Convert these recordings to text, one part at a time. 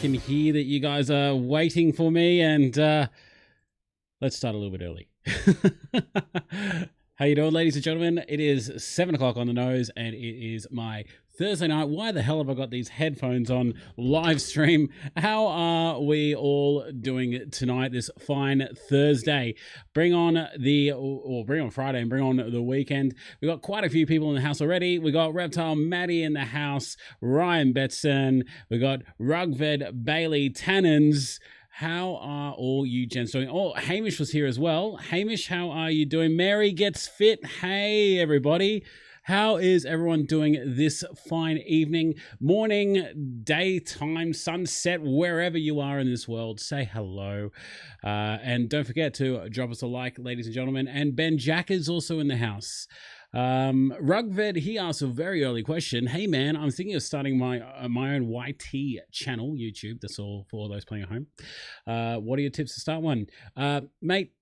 can hear that you guys are waiting for me, and let's start a little bit early. How you doing, ladies and gentlemen? It is 7 o'clock on the nose, and it is my Thursday night. Why the hell have I got these headphones on live stream? How are we all doing tonight, this fine Thursday? Bring on Friday and bring on the weekend. We got quite a few people in the house already. We got Reptile Maddie in the house, Ryan Betson. We got Rugved Bailey Tannins. How are all you gents doing? Oh, Hamish was here as well. Hamish, how are you doing? Mary gets fit. Hey, everybody. How is everyone doing this fine evening, morning, daytime, sunset, wherever you are in this world? Say hello. And don't forget to drop us a like, ladies and gentlemen. And Ben Jack is also in the house. Rugved, he asked a very early question. Hey man, I'm thinking of starting my own YT channel, YouTube. That's all for those playing at home. What are your tips to start one? Mate,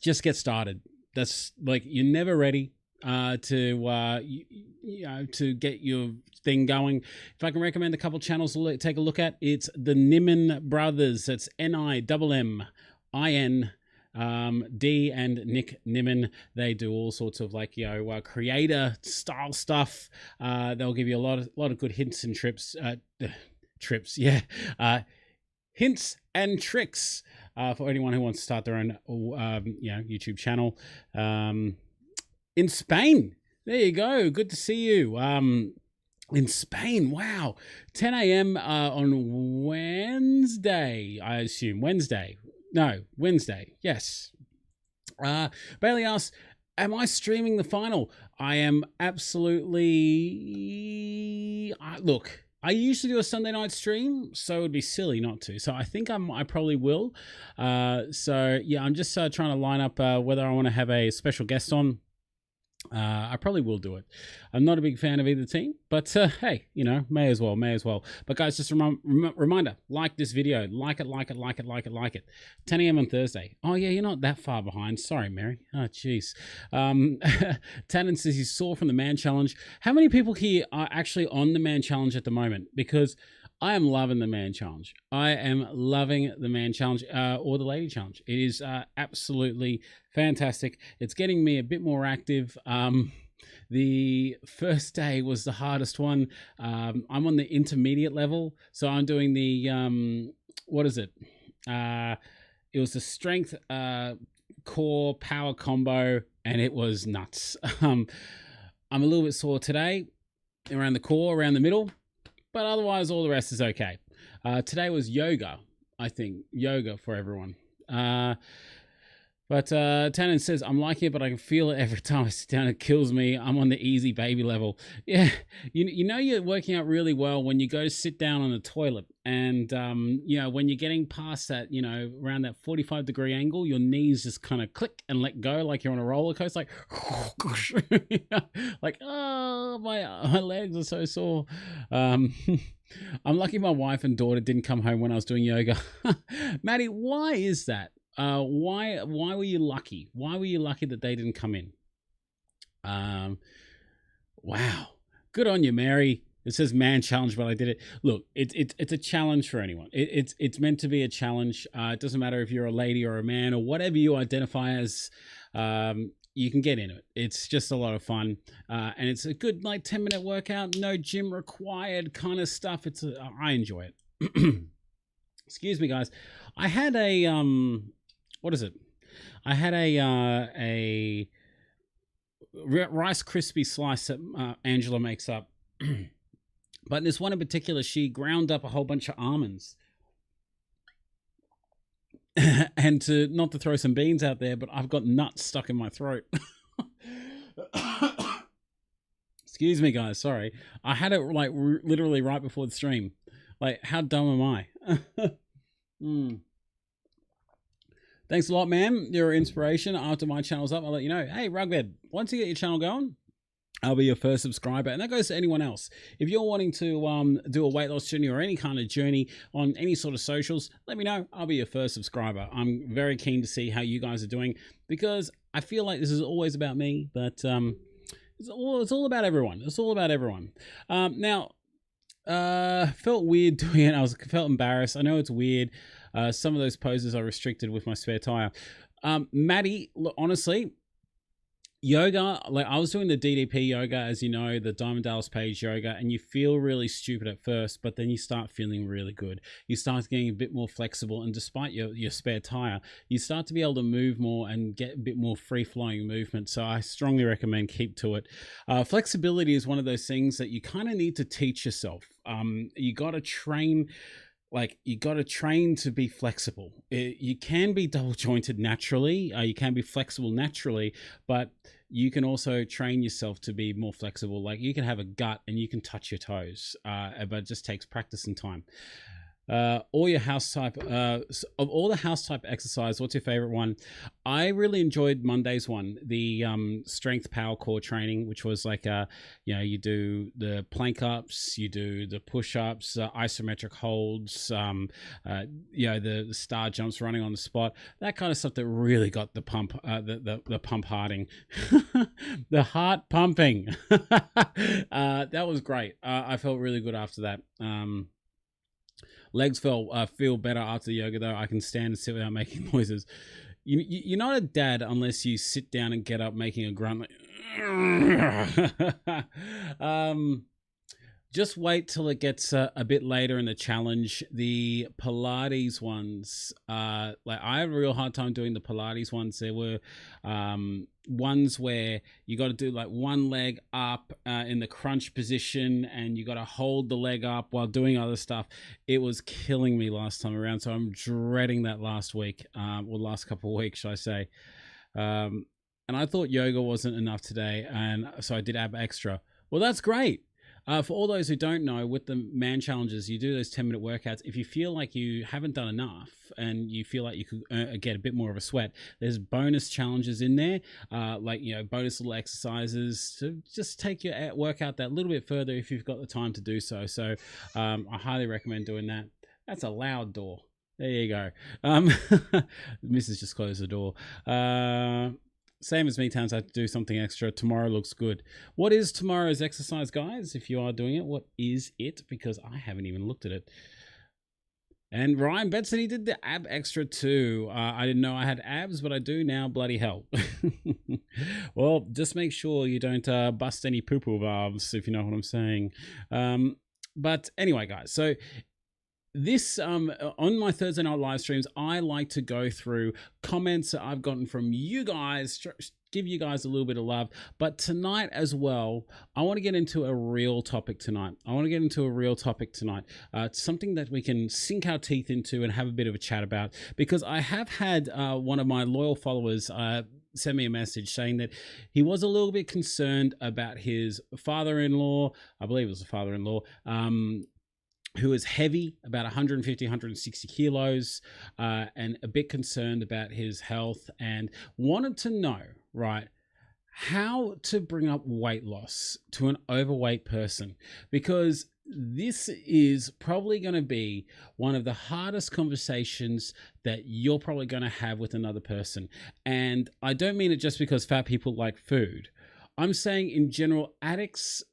just get started. That's like, you're never ready to get your thing going. If I can recommend a couple channels to take a look at, it's the Nimin Brothers. That's Nimmin. D and Nick Nimin. They do all sorts of creator style stuff. They'll give you a lot of good hints and hints and tricks for anyone who wants to start their own YouTube channel. In Spain, there you go. Good to see you. In Spain, wow. 10 a.m. On Wednesday, I assume. Wednesday. Yes. Bailey asks, am I streaming the final? I am absolutely... Look, I usually do a Sunday night stream, so it would be silly not to. So I think I probably will. So yeah, I'm just trying to line up whether I want to have a special guest on I probably will do it. I'm not a big fan of either team, but hey, you know, may as well. But guys, just a reminder, like this video, like it. 10 a.m. on Thursday. Oh yeah, you're not that far behind. Sorry, Mary. Oh jeez. Tannen says he's sore from the man challenge. How many people here are actually on the man challenge at the moment? Because I am loving the man challenge. I am loving the man challenge or the lady challenge. It is absolutely fantastic. It's getting me a bit more active. The first day was the hardest one. I'm on the intermediate level. So I'm doing the, what is it? It was the strength core power combo, and it was nuts. I'm a little bit sore today around the core, around the middle. But otherwise, all the rest is okay. Today was yoga, I think. Yoga for everyone. But Tannen says, I'm liking it, but I can feel it every time I sit down. It kills me. I'm on the easy baby level. Yeah, you know you're working out really well when you go sit down on the toilet. And, you know, when you're getting past that, you know, around that 45-degree angle, your knees just kind of click and let go like you're on a roller coaster. Like, oh, my legs are so sore. I'm lucky my wife and daughter didn't come home when I was doing yoga. Maddie, why is that? Why were you lucky? Why were you lucky that they didn't come in? Wow. Good on you, Mary. It says man challenge, but I did it. Look, it's a challenge for anyone. It's meant to be a challenge. It doesn't matter if you're a lady or a man or whatever you identify as. You can get into it. It's just a lot of fun, and it's a good like 10-minute workout. No gym required kind of stuff. I enjoy it. Excuse me, guys. I had a what is it? I had a Rice Krispie slice that Angela makes up. But in this one in particular, she ground up a whole bunch of almonds. And not to throw some beans out there, but I've got nuts stuck in my throat. Excuse me, guys. Sorry. I had it like literally right before the stream. Like, how dumb am I? Thanks a lot, man. You're an inspiration. After my channel's up, I'll let you know. Hey, Rugbed, once you get your channel going, I'll be your first subscriber. And that goes to anyone else. If you're wanting to do a weight loss journey or any kind of journey on any sort of socials, let me know. I'll be your first subscriber. I'm very keen to see how you guys are doing, because I feel like this is always about me, but it's all about everyone. It's all about everyone. Now, felt weird doing it. Felt embarrassed. I know it's weird. Some of those poses are restricted with my spare tire. Maddie, look, honestly, yoga, like I was doing the DDP yoga, as you know, the Diamond Dallas Page yoga, and you feel really stupid at first, but then you start feeling really good. You start getting a bit more flexible, and despite your spare tire, you start to be able to move more and get a bit more free-flowing movement. So I strongly recommend keep to it. Flexibility is one of those things that you kind of need to teach yourself. You got to train. Like, you got to train to be flexible. You can be double jointed naturally. You can be flexible naturally, but you can also train yourself to be more flexible. Like, you can have a gut and you can touch your toes, but it just takes practice and time. All your house type, of all the house type exercise, what's your favorite one? I really enjoyed Monday's one, the strength power core training, which was like you know, you do the plank ups, you do the push ups, isometric holds, you know, the star jumps, running on the spot, that kind of stuff that really got the pump, the pump hearting, the heart pumping. That was great. I felt really good after that. Legs feel better after the yoga, though. I can stand and sit without making noises. You're not a dad unless you sit down and get up making a grunt. Like, just wait till it gets a bit later in the challenge. The Pilates ones, like I have a real hard time doing the Pilates ones. There were ones where you got to do like one leg up in the crunch position, and you got to hold the leg up while doing other stuff. It was killing me last time around, so I'm dreading that last week, or last couple of weeks, should I say. And I thought yoga wasn't enough today, and so I did ab extra. Well, that's great. For all those who don't know, with the man challenges, you do those 10-minute workouts. If you feel like you haven't done enough and you feel like you could get a bit more of a sweat, there's bonus challenges in there, like, you know, bonus little exercises to just take your workout that little bit further if you've got the time to do so. So I highly recommend doing that. That's a loud door. There you go. Mrs. just closed the door. Same as me, Towns. I have to do something extra. Tomorrow looks good. What is tomorrow's exercise, guys? If you are doing it, what is it? Because I haven't even looked at it. And Ryan Benson, he did the ab extra too. I didn't know I had abs, but I do now. Bloody hell. Well, just make sure you don't bust any poo-poo valves, if you know what I'm saying. But anyway, guys, so this on my Thursday night live streams, I like to go through comments that I've gotten from you guys, give you guys a little bit of love. But tonight as well, I want to get into a real topic tonight. Something that we can sink our teeth into and have a bit of a chat about, because I have had one of my loyal followers send me a message saying that he was a little bit concerned about his father-in-law. I believe it was a father-in-law, who is heavy, about 150, 160 kilos, and a bit concerned about his health, and wanted to know, right, how to bring up weight loss to an overweight person, because this is probably going to be one of the hardest conversations that you're probably going to have with another person. And I don't mean it just because fat people like food. I'm saying in general, addicts,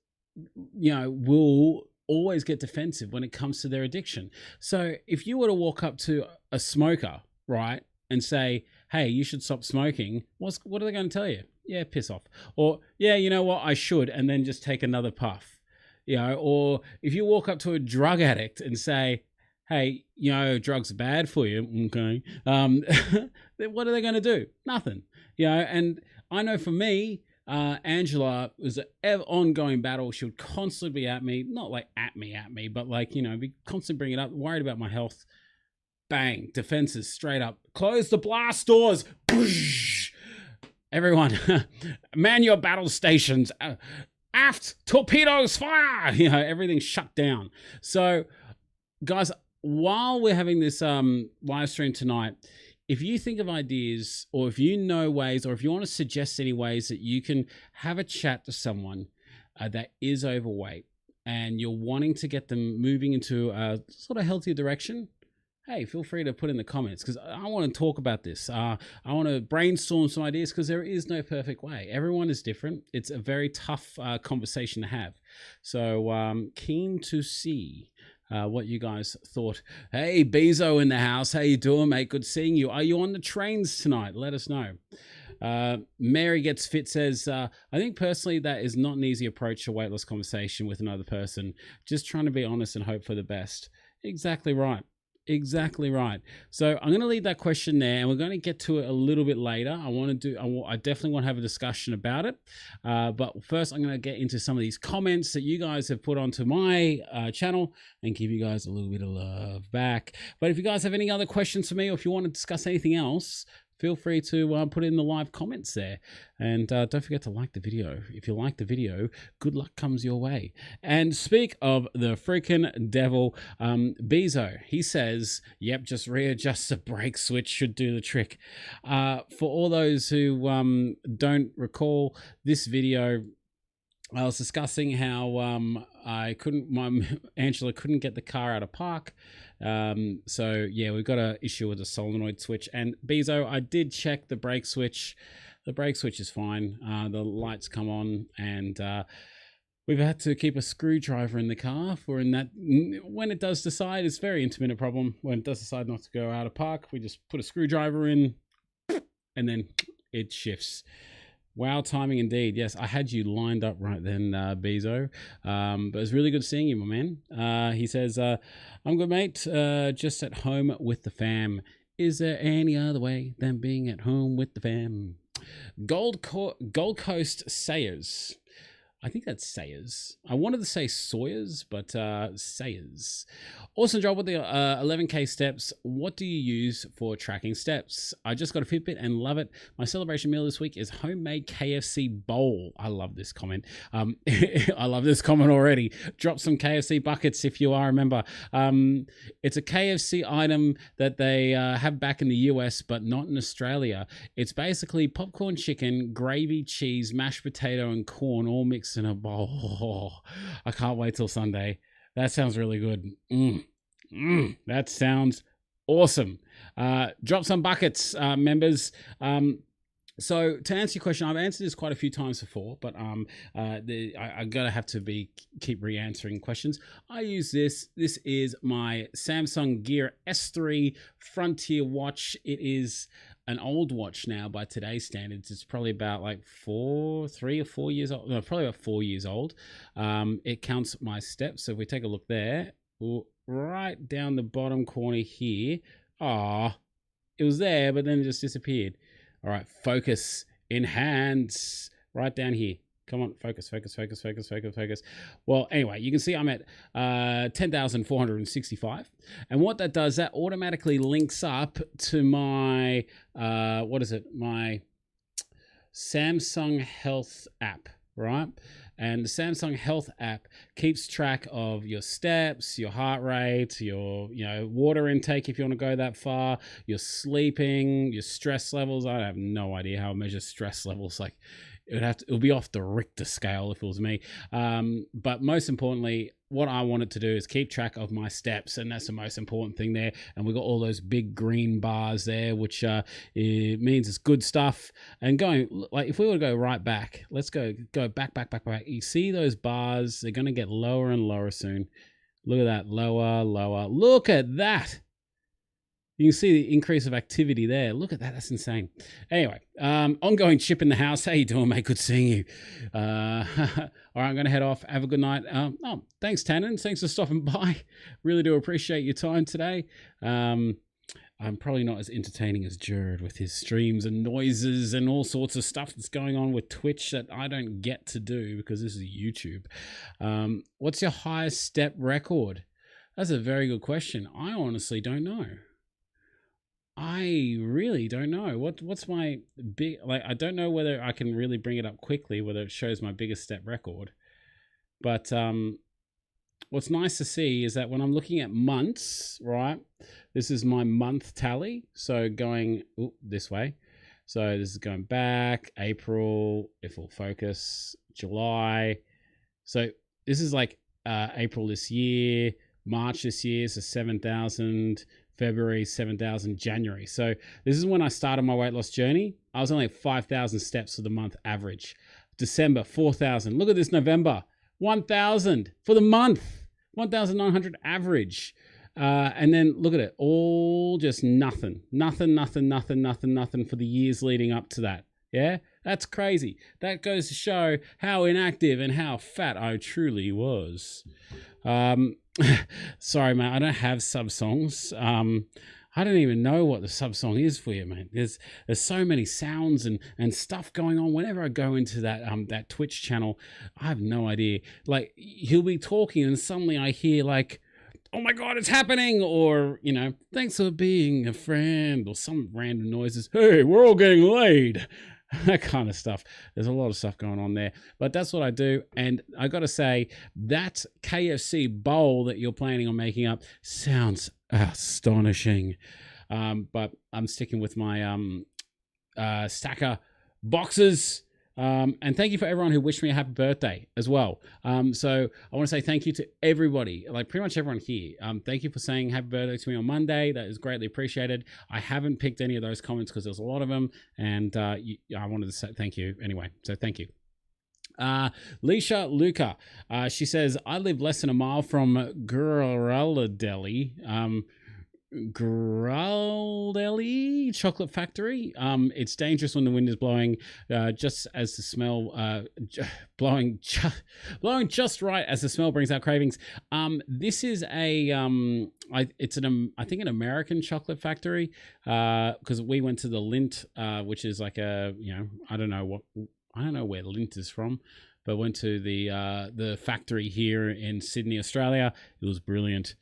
you know, will always get defensive when it comes to their addiction. So if you were to walk up to a smoker, right, and say, hey, you should stop smoking, what are they going to tell you? Yeah, piss off. Or, yeah, you know what, I should, and then just take another puff. You know, or if you walk up to a drug addict and say, hey, you know, drugs are bad for you, okay, what are they going to do? Nothing. You know, and I know for me, Angela was an ongoing battle. She would constantly be at me, not like at me, but like, you know, be constantly bringing it up, worried about my health. Bang, defenses straight up. Close the blast doors. Everyone, man your battle stations. Aft, torpedoes, fire. You know, everything's shut down. So, guys, while we're having this live stream tonight, if you think of ideas, or if you know ways, or if you want to suggest any ways that you can have a chat to someone that is overweight and you're wanting to get them moving into a sort of healthier direction, hey, feel free to put in the comments, because I want to talk about this. I want to brainstorm some ideas, because there is no perfect way. Everyone is different. It's a very tough conversation to have. So keen to see what you guys thought. Hey, Bezo in the house. How you doing, mate? Good seeing you. Are you on the trains tonight? Let us know. Mary Gets Fit says, I think personally that is not an easy approach to weight loss conversation with another person. Just trying to be honest and hope for the best. Exactly right. Exactly right. So I'm going to leave that question there, and we're going to get to it a little bit later. I definitely want to have a discussion about it. But first, I'm going to get into some of these comments that you guys have put onto my channel and give you guys a little bit of love back. But if you guys have any other questions for me, or if you want to discuss anything else, feel free to put in the live comments there. And don't forget to like the video. If you like the video, good luck comes your way. And speak of the freaking devil, Bezo, he says, yep, just readjust the brake switch should do the trick. For all those who don't recall this video, I was discussing how Angela couldn't get the car out of park. So yeah, we've got an issue with the solenoid switch. And Bezo, I did check the brake switch. The brake switch is fine. The lights come on, and we've had to keep a screwdriver in the car when it does decide, it's a very intermittent problem. When it does decide not to go out of park, we just put a screwdriver in, and then it shifts. Wow, timing indeed. Yes, I had you lined up right then, Bezo. But it was really good seeing you, my man. He says, I'm good, mate. Just at home with the fam. Is there any other way than being at home with the fam? Gold Coast Sayers. I think that's Sayers. I wanted to say Sawyers, but Sayers. Awesome job with the 11K steps. What do you use for tracking steps? I just got a Fitbit and love it. My celebration meal this week is homemade KFC bowl. I love this comment. I love this comment already. Drop some KFC buckets if you are a member. It's a KFC item that they have back in the US, but not in Australia. It's basically popcorn chicken, gravy, cheese, mashed potato, and corn all mixed in a bowl. Oh, I can't wait till Sunday. That sounds really good. That sounds awesome. Drop some buckets, members. So to answer your question, I've answered this quite a few times before, but I gotta have to keep re-answering questions. I use this. This is my Samsung Gear S3 Frontier watch. It is an old watch now by today's standards. It's probably about like 3 or 4 years old. No, probably about 4 years old. It counts my steps. So if we take a look there, right down the bottom corner here. It was there, but then it just disappeared. All right, focus, enhance, right down here. Come on, focus, focus, focus, focus, focus, focus. Well, anyway, you can see I'm at 10,465. And what that does, that automatically links up to my, my Samsung Health app, right? And the Samsung Health app keeps track of your steps, your heart rate, your water intake if you want to go that far, your sleeping, your stress levels. I have no idea how I measure stress levels. Like it would be off the Richter scale if it was me. But most importantly, what I wanted to do is keep track of my steps, and that's the most important thing there. And we've got all those big green bars there, which it means it's good stuff. And going, like, if we were to go right back, let's go back. You see those bars? They're going to get lower and lower soon. Look at that, lower. Look at that. You can see the increase of activity there. Look at that. That's insane. Anyway, ongoing chip in the house. How you doing, mate? Good seeing you. All right, I'm going to head off. Have a good night. Thanks, Tannen. Thanks for stopping by. Really do appreciate your time today. I'm probably not as entertaining as Jared with his streams and noises and all sorts of stuff that's going on with Twitch that I don't get to do because this is YouTube. What's your highest step record? That's a very good question. I honestly don't know. I really don't know. What's my big, like, I don't know whether I can really bring it up quickly, whether it shows my biggest step record. But what's nice to see is that when I'm looking at months, right, this is my month tally. So going this way. So this is going back, April, if we'll focus, July. So this is like April this year, March this year, so 7,000. February, 7,000, January. So this is when I started my weight loss journey. I was only at 5,000 steps for the month average. December, 4,000. Look at this November, 1,000 for the month, 1,900 average. And then look at it, all just nothing for the years leading up to that. Yeah, that's crazy. That goes to show how inactive and how fat I truly was. Sorry, man, I don't have sub songs. I don't even know what the sub song is for you, man. There's so many sounds and stuff going on. Whenever I go into that Twitch channel, I have no idea. Like, he'll be talking and suddenly I hear like, oh my God, it's happening. Or, thanks for being a friend, or some random noises. Hey, we're all getting laid. That kind of stuff. There's a lot of stuff going on there, but that's what I do. And I got to say, that KFC bowl that you're planning on making up sounds astonishing. But I'm sticking with my stacker boxes. And thank you for everyone who wished me a happy birthday as well. So I want to say thank you to everybody, like pretty much everyone here. Thank you for saying happy birthday to me on Monday. That is greatly appreciated. I haven't picked any of those comments because there's a lot of them. And I wanted to say thank you anyway. So thank you. Leisha Luca, she says, I live less than a mile from Guraldelli. Graldelli chocolate factory. It's dangerous when the wind is blowing, just as the smell blowing just right as the smell brings out cravings. This is a I think an American chocolate factory, because we went to the Lindt, which is like a, I don't know what I don't know where Lint is from, but went to the factory here in Sydney, Australia. It was brilliant.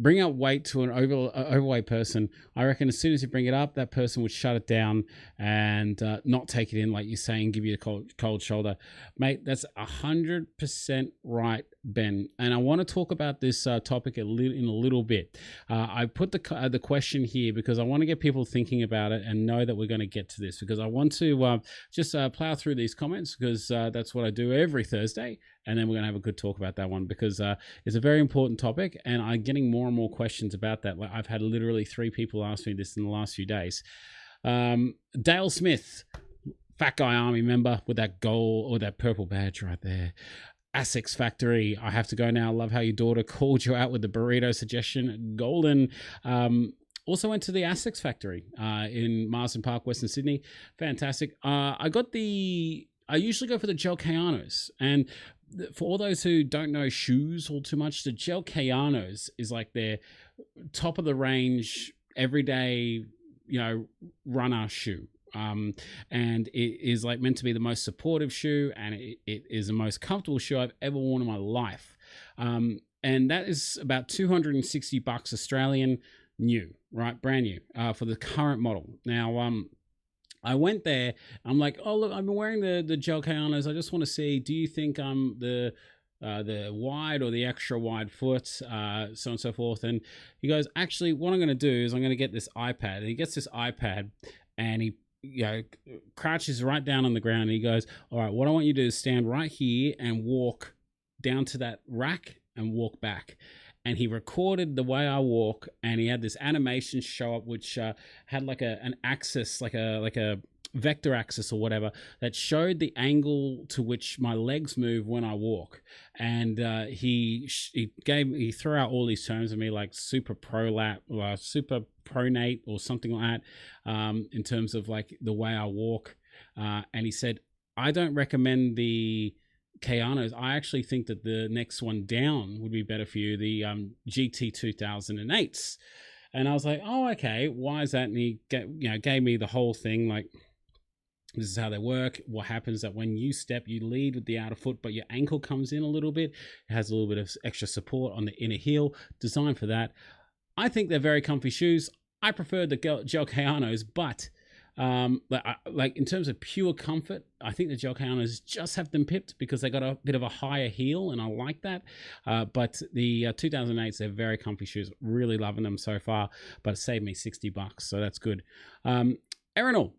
Bring up weight to an overweight person. I reckon as soon as you bring it up, that person would shut it down and not take it in, like you're saying, give you a cold shoulder. Mate, that's 100% right, Ben. And I want to talk about this topic in a little bit. I put the question here because I want to get people thinking about it and know that we're going to get to this, because I want to just plow through these comments, because that's what I do every Thursday. And then we're going to have a good talk about that one, because it's a very important topic, and I'm getting more and more questions about that. Like, I've had literally 3 people ask me this in the last few days. Dale Smith, Fat Guy Army member with that gold or that purple badge right there. ASICS Factory, I have to go now. Love how your daughter called you out with the burrito suggestion. Golden. Also went to the ASICS Factory in Marsden Park, Western Sydney. Fantastic. I usually go for the Gel Kayanos, and for all those who don't know shoes all too much, the Gel Kayanos is like their top of the range, everyday, runner shoe. And it is like meant to be the most supportive shoe, and it is the most comfortable shoe I've ever worn in my life. And that is about $260 Australian, new, right? Brand new, for the current model. Now, I went there. I'm like, oh, look, I've been wearing the Gel Kayanos. I just want to see, do you think I'm the wide or the extra wide foot, so on and so forth? And he goes, actually, what I'm going to do is I'm going to get this iPad. And he gets this iPad, and he crouches right down on the ground. And he goes, all right, what I want you to do is stand right here and walk down to that rack and walk back. And he recorded the way I walk, and he had this animation show up, which had like an axis, like a vector axis or whatever, that showed the angle to which my legs move when I walk. And he threw out all these terms at me, like super prolap, or super pronate, or something like that, in terms of like the way I walk. And he said, I don't recommend the Kayanos. I actually think that the next one down would be better for you, the GT 2008s. And I was like, oh, okay, why is that? And he gave me the whole thing, like, this is how they work. What happens that when you step, you lead with the outer foot, but your ankle comes in a little bit. It has a little bit of extra support on the inner heel, designed for that. I think they're very comfy shoes. I prefer the Gel Kayanos, but like in terms of pure comfort, I think the Gel Kayanos just have them pipped because they got a bit of a higher heel, and I like that. But the 2008s, they're very comfy shoes. Really loving them so far, but it saved me $60, so that's good. Erinal.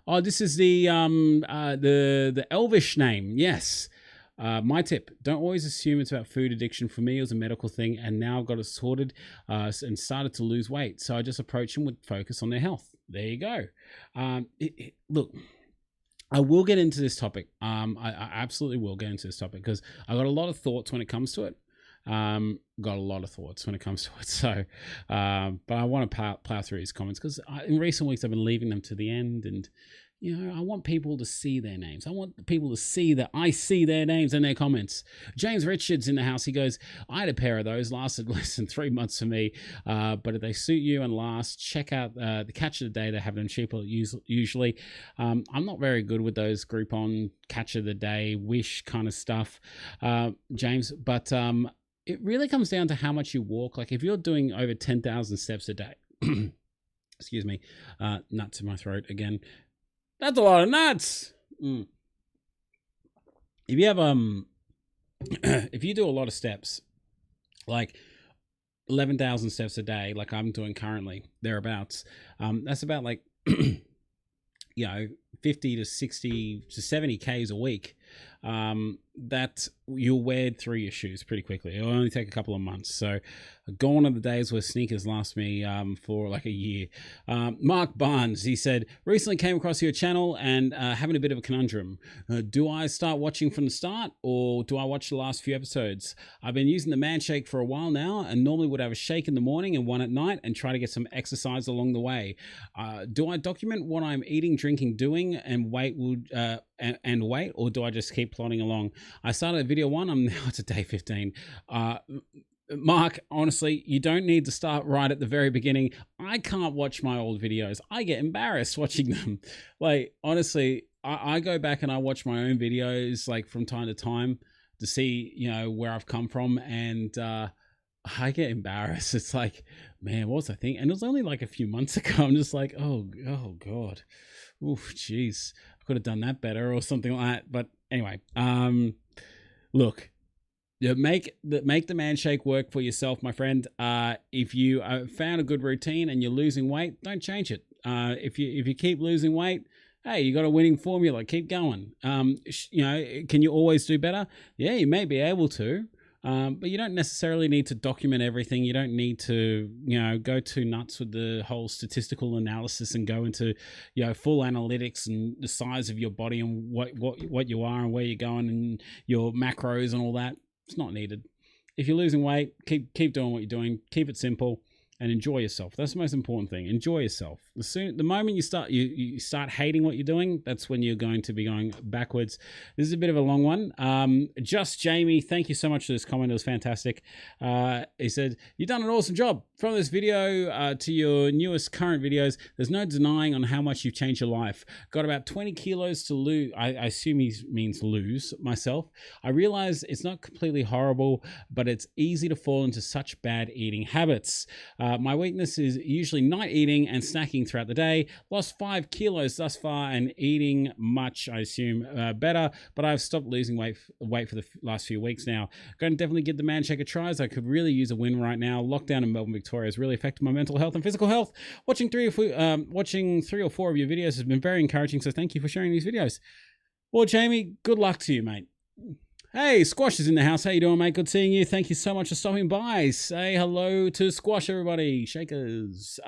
Oh, this is the Elvish name. Yes. My tip, don't always assume it's about food addiction. For me, it was a medical thing, and now I've got it sorted and started to lose weight. So I just approach them with focus on their health. There you go. Look, I will get into this topic. I absolutely will get into this topic because I got a lot of thoughts when it comes to it. Got a lot of thoughts when it comes to it. So, but I want to plow through these comments because in recent weeks I've been leaving them to the end, and I want people to see their names. I want people to see that I see their names in their comments. James Richards in the house. He goes, I had a pair of those, lasted less than 3 months for me. But if they suit you and last, check out the Catch of the Day. They have them cheaper usually. I'm not very good with those Groupon Catch of the Day, Wish kind of stuff, James. But it really comes down to how much you walk. Like if you're doing over 10,000 steps a day, excuse me, nuts in my throat again. That's a lot of nuts. If you have if you do a lot of steps, like 11,000 steps a day, like I'm doing currently, thereabouts, that's about like 50 to 60 to 70 Ks a week. That you'll wear through your shoes pretty quickly. It'll only take a couple of months. So gone are the days where sneakers last me for like a year. Mark Barnes, he said, recently came across your channel and having a bit of a conundrum. Do I start watching from the start or do I watch the last few episodes? I've been using the Man Shake for a while now and normally would have a shake in the morning and one at night and try to get some exercise along the way. Do I document what I'm eating, drinking, doing and wait, or do I just keep plodding along? I started at video 1. I'm now to day 15. Mark, honestly, you don't need to start right at the very beginning. I can't watch my old videos. I get embarrassed watching them. Like, honestly, I go back and I watch my own videos like from time to time to see, where I've come from. And I get embarrassed. It's like, man, what was I thinking? And it was only like a few months ago. I'm just like, oh God. Oof, jeez. I could have done that better or something like that. But anyway, look. Yeah, make the man shake work for yourself, my friend. If you found a good routine and you're losing weight, don't change it. If you keep losing weight, hey, you got a winning formula. Keep going. Can you always do better? Yeah, you may be able to, but you don't necessarily need to document everything. You don't need to go too nuts with the whole statistical analysis and go into full analytics and the size of your body and what you are and where you're going and your macros and all that. It's not needed. If you're losing weight, keep doing what you're doing. Keep it simple and enjoy yourself. That's the most important thing. Enjoy yourself. The moment you start hating what you're doing, that's when you're going to be going backwards. This is a bit of a long one. Just Jamie, thank you so much for this comment. It was fantastic. He said, you've done an awesome job. From this video to your newest current videos, there's no denying on how much you've changed your life. Got about 20 kilos to lose. I assume he means lose myself. I realize it's not completely horrible, but it's easy to fall into such bad eating habits. My weakness is usually night eating and snacking throughout the day. Lost 5 kilos thus far and eating much, I assume, better, but I've stopped losing weight for the last few weeks now. Going to definitely give the man shake a try, as I could really use a win right now. Lockdown in Melbourne, Victoria has really affected my mental health and physical health. Watching 3 or 4 of your videos has been very encouraging, so thank you for sharing these videos. Well, Jamie, good luck to you, mate. Hey, Squash is in the house. How you doing, mate? Good seeing you. Thank you so much for stopping by. Say hello to Squash, everybody. Shakers.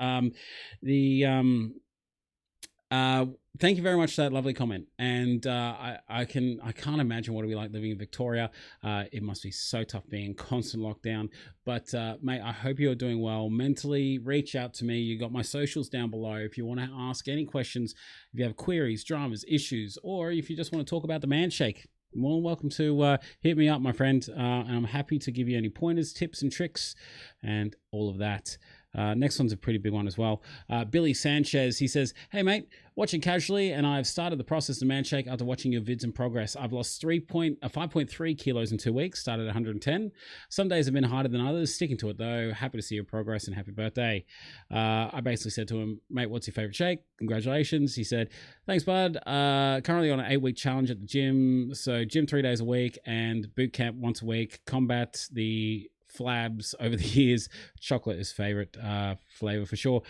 Thank you very much for that lovely comment. And I can't imagine what it'd be like living in Victoria. It must be so tough being in constant lockdown. But mate, I hope you're doing well mentally. Reach out to me. You got my socials down below. If you want to ask any questions, if you have queries, dramas, issues, or if you just want to talk about the man shake, more than welcome to hit me up, my friend. And I'm happy to give you any pointers, tips, and tricks, and all of that. Next one's a pretty big one as well. Billy Sanchez, he says, hey mate, watching casually, and I've started the process of man shake after watching your vids in progress. I've lost 5.3 kilos in 2 weeks, started at 110. Some days have been harder than others, sticking to it though. Happy to see your progress and happy birthday. I basically said to him, mate, what's your favorite shake? Congratulations. He said, thanks bud. Currently on an 8-week challenge at the gym. So gym 3 days a week and boot camp once a week. Combat the flabs over the years. Chocolate is favorite flavor for sure.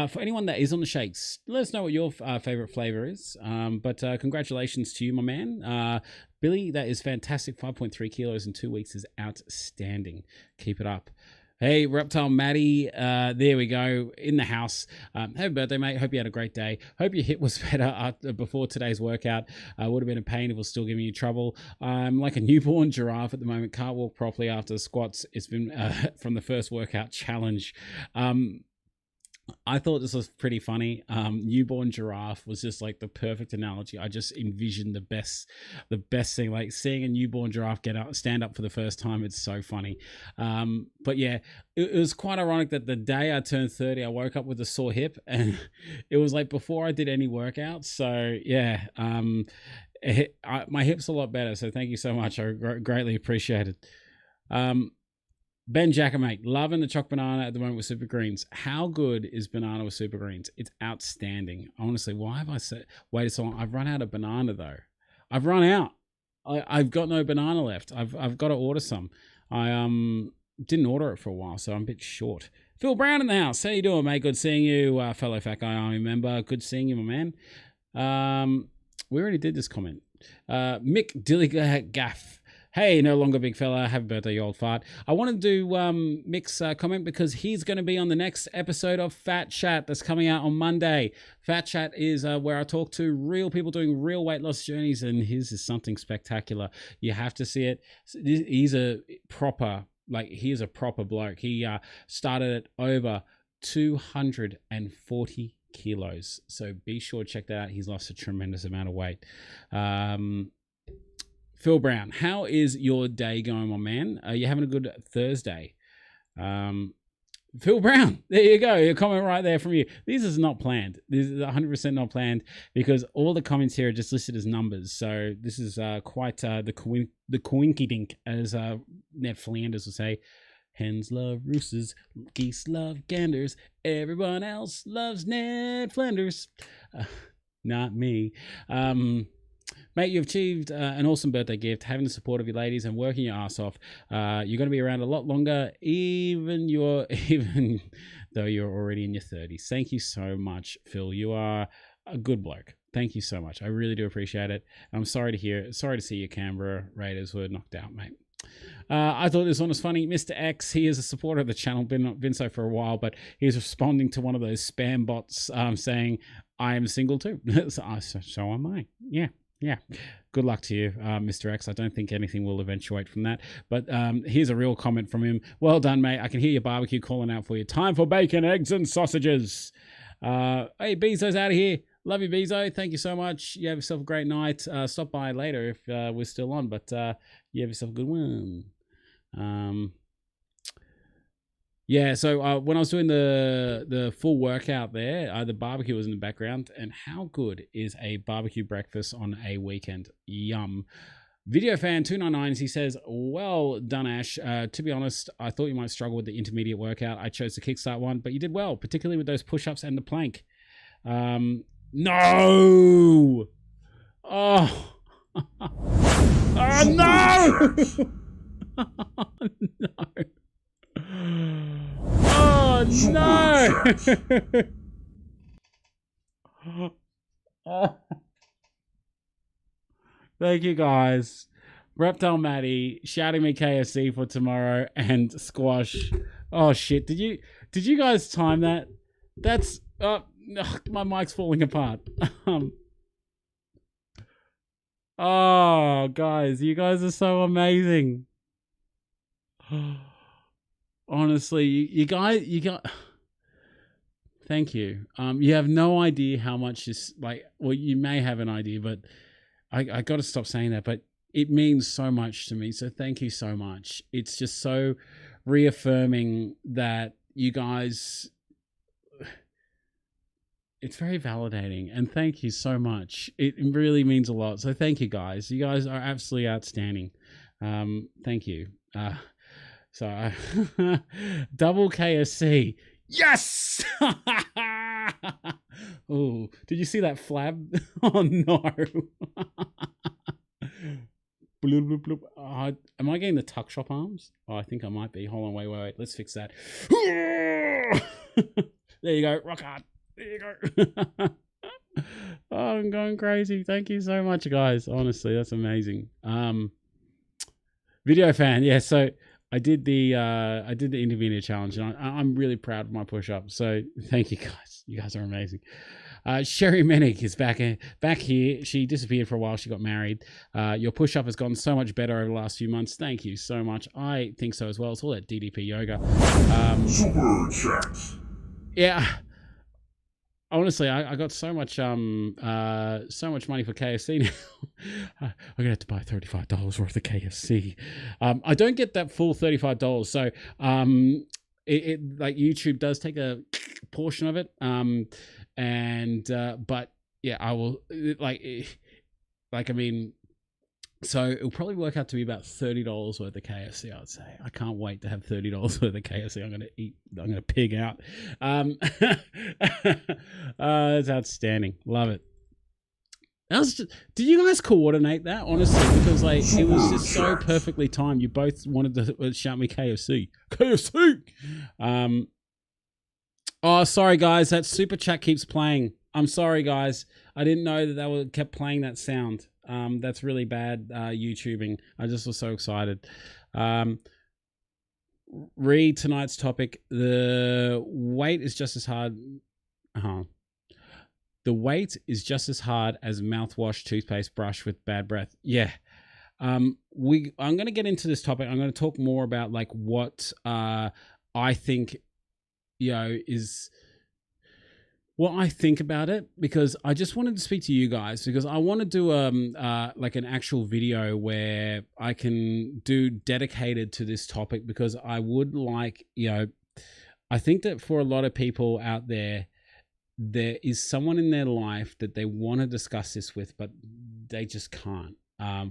For anyone that is on the shakes, let us know what your favorite flavor is. But congratulations to you, my man. Billy, that is fantastic. 5.3 kilos in 2 weeks is outstanding. Keep it up. Hey, Reptile Maddie, there we go, in the house. Happy birthday, mate. Hope you had a great day. Hope your hip was better before today's workout. Would have been a pain if it was still giving you trouble. I'm like a newborn giraffe at the moment. Can't walk properly after the squats. It's been from the first workout challenge. I thought this was pretty funny. Newborn giraffe was just like the perfect analogy. I just envisioned the best thing, like seeing a newborn giraffe stand up for the first time. It's so funny. But yeah, it was quite ironic that the day I turned 30, I woke up with a sore hip, and it was like before I did any workouts. So yeah, my hip's a lot better. So thank you so much. I greatly appreciate it. Ben Jacker, mate, loving the choc banana at the moment with super greens. How good is banana with super greens? It's outstanding. Honestly, why have I waited so long? I've run out of banana though. I've run out. I've got no banana left. I've got to order some. I didn't order it for a while, so I'm a bit short. Phil Brown in the house. How you doing, mate? Good seeing you, fellow Fat Guy Army member. Good seeing you, my man. We already did this comment. Mick Dilliger Gaff. Hey, no longer big fella. Happy birthday, you old fart. I wanted to do Mick's comment because he's going to be on the next episode of Fat Chat that's coming out on Monday. Fat Chat is where I talk to real people doing real weight loss journeys, and his is something spectacular. You have to see it. He's a proper bloke. He started at over 240 kilos. So be sure to check that out. He's lost a tremendous amount of weight. Phil Brown, how is your day going, my man? Are you having a good Thursday? Phil Brown, there you go. A comment right there from you. This is not planned. This is 100% not planned because all the comments here are just listed as numbers. So this is quite the coinky dink, as Ned Flanders would say. Hens love roosters, geese love ganders. Everyone else loves Ned Flanders. Not me. Mate, you've achieved an awesome birthday gift, having the support of your ladies and working your ass off. You're going to be around a lot longer, even though you're already in your 30s. Thank you so much, Phil. You are a good bloke. Thank you so much. I really do appreciate it. I'm sorry to see your Canberra Raiders were knocked out, mate. I thought this one was funny. Mr. X, he is a supporter of the channel, been so for a while, but he's responding to one of those spam bots saying, I am single too. So am I. Yeah. Good luck to you, Mr. X. I don't think anything will eventuate from that. But here's a real comment from him. Well done, mate. I can hear your barbecue calling out for you. Time for bacon, eggs, and sausages. Hey, Bezo's out of here. Love you, Bezo. Thank you so much. You have yourself a great night. Stop by later if we're still on. But you have yourself a good one. Yeah, so when I was doing the full workout there, the barbecue was in the background. And how good is a barbecue breakfast on a weekend? Yum. Video fan 299, he says, well done, Ash. To be honest, I thought you might struggle with the intermediate workout. I chose the kickstart one, but you did well, particularly with those push-ups and the plank. No! Oh! Oh, no! No! Oh, no! Oh. Thank you, guys. Reptile Matty shouting me KFC for tomorrow and squash. Oh shit! Did you guys time that? That's my mic's falling apart. Oh, guys, you guys are so amazing. Honestly, you got. Thank you. You have no idea how much this, like, well, you may have an idea, but I got to stop saying that, but it means so much to me. So thank you so much. It's just so reaffirming that you guys, it's very validating, and thank you so much. It really means a lot. So thank you, guys. You guys are absolutely outstanding. Thank you. So double KFC. Yes! Oh, did you see that flab? Oh no. Bloop, bloop, bloop. Am I getting the tuck shop arms? Oh, I think I might be. Hold on, wait. Let's fix that. There you go. Rock hard. There you go. Oh, I'm going crazy. Thank you so much, guys. Honestly, that's amazing. Video fan, yeah. So I did the intermediate challenge, and I'm really proud of my push-up. So thank you, guys. You guys are amazing. Sherry Menick is back here. She disappeared for a while. She got married. Your push-up has gotten so much better over the last few months. Thank you so much. I think so as well. It's all that DDP yoga. Super chat. Yeah. Honestly, I got so much money for KFC now. I'm gonna have to buy $35 worth of KFC. I don't get that full $35, so it like YouTube does take a portion of it. But yeah, I will I mean. So it'll probably work out to be about $30 worth of KFC, I would say. I can't wait to have $30 worth of KFC. I'm going to pig out. That's outstanding. Love it. Did you guys coordinate that, honestly? Because it was just so perfectly timed. You both wanted to shout me KFC. KFC! Oh, sorry, guys. That super chat keeps playing. I'm sorry, guys. I didn't know that kept playing that sound. That's really bad YouTubing. I just was so excited. Read tonight's topic. The weight is just as hard. The weight is just as hard as mouthwash, toothpaste, brush with bad breath. Yeah. I'm going to get into this topic. I'm going to talk more about what I think, is what I think about it, because I just wanted to speak to you guys, because I want to do like an actual video where I can do dedicated to this topic, because I would like, I think that for a lot of people out there, there is someone in their life that they want to discuss this with, but they just can't.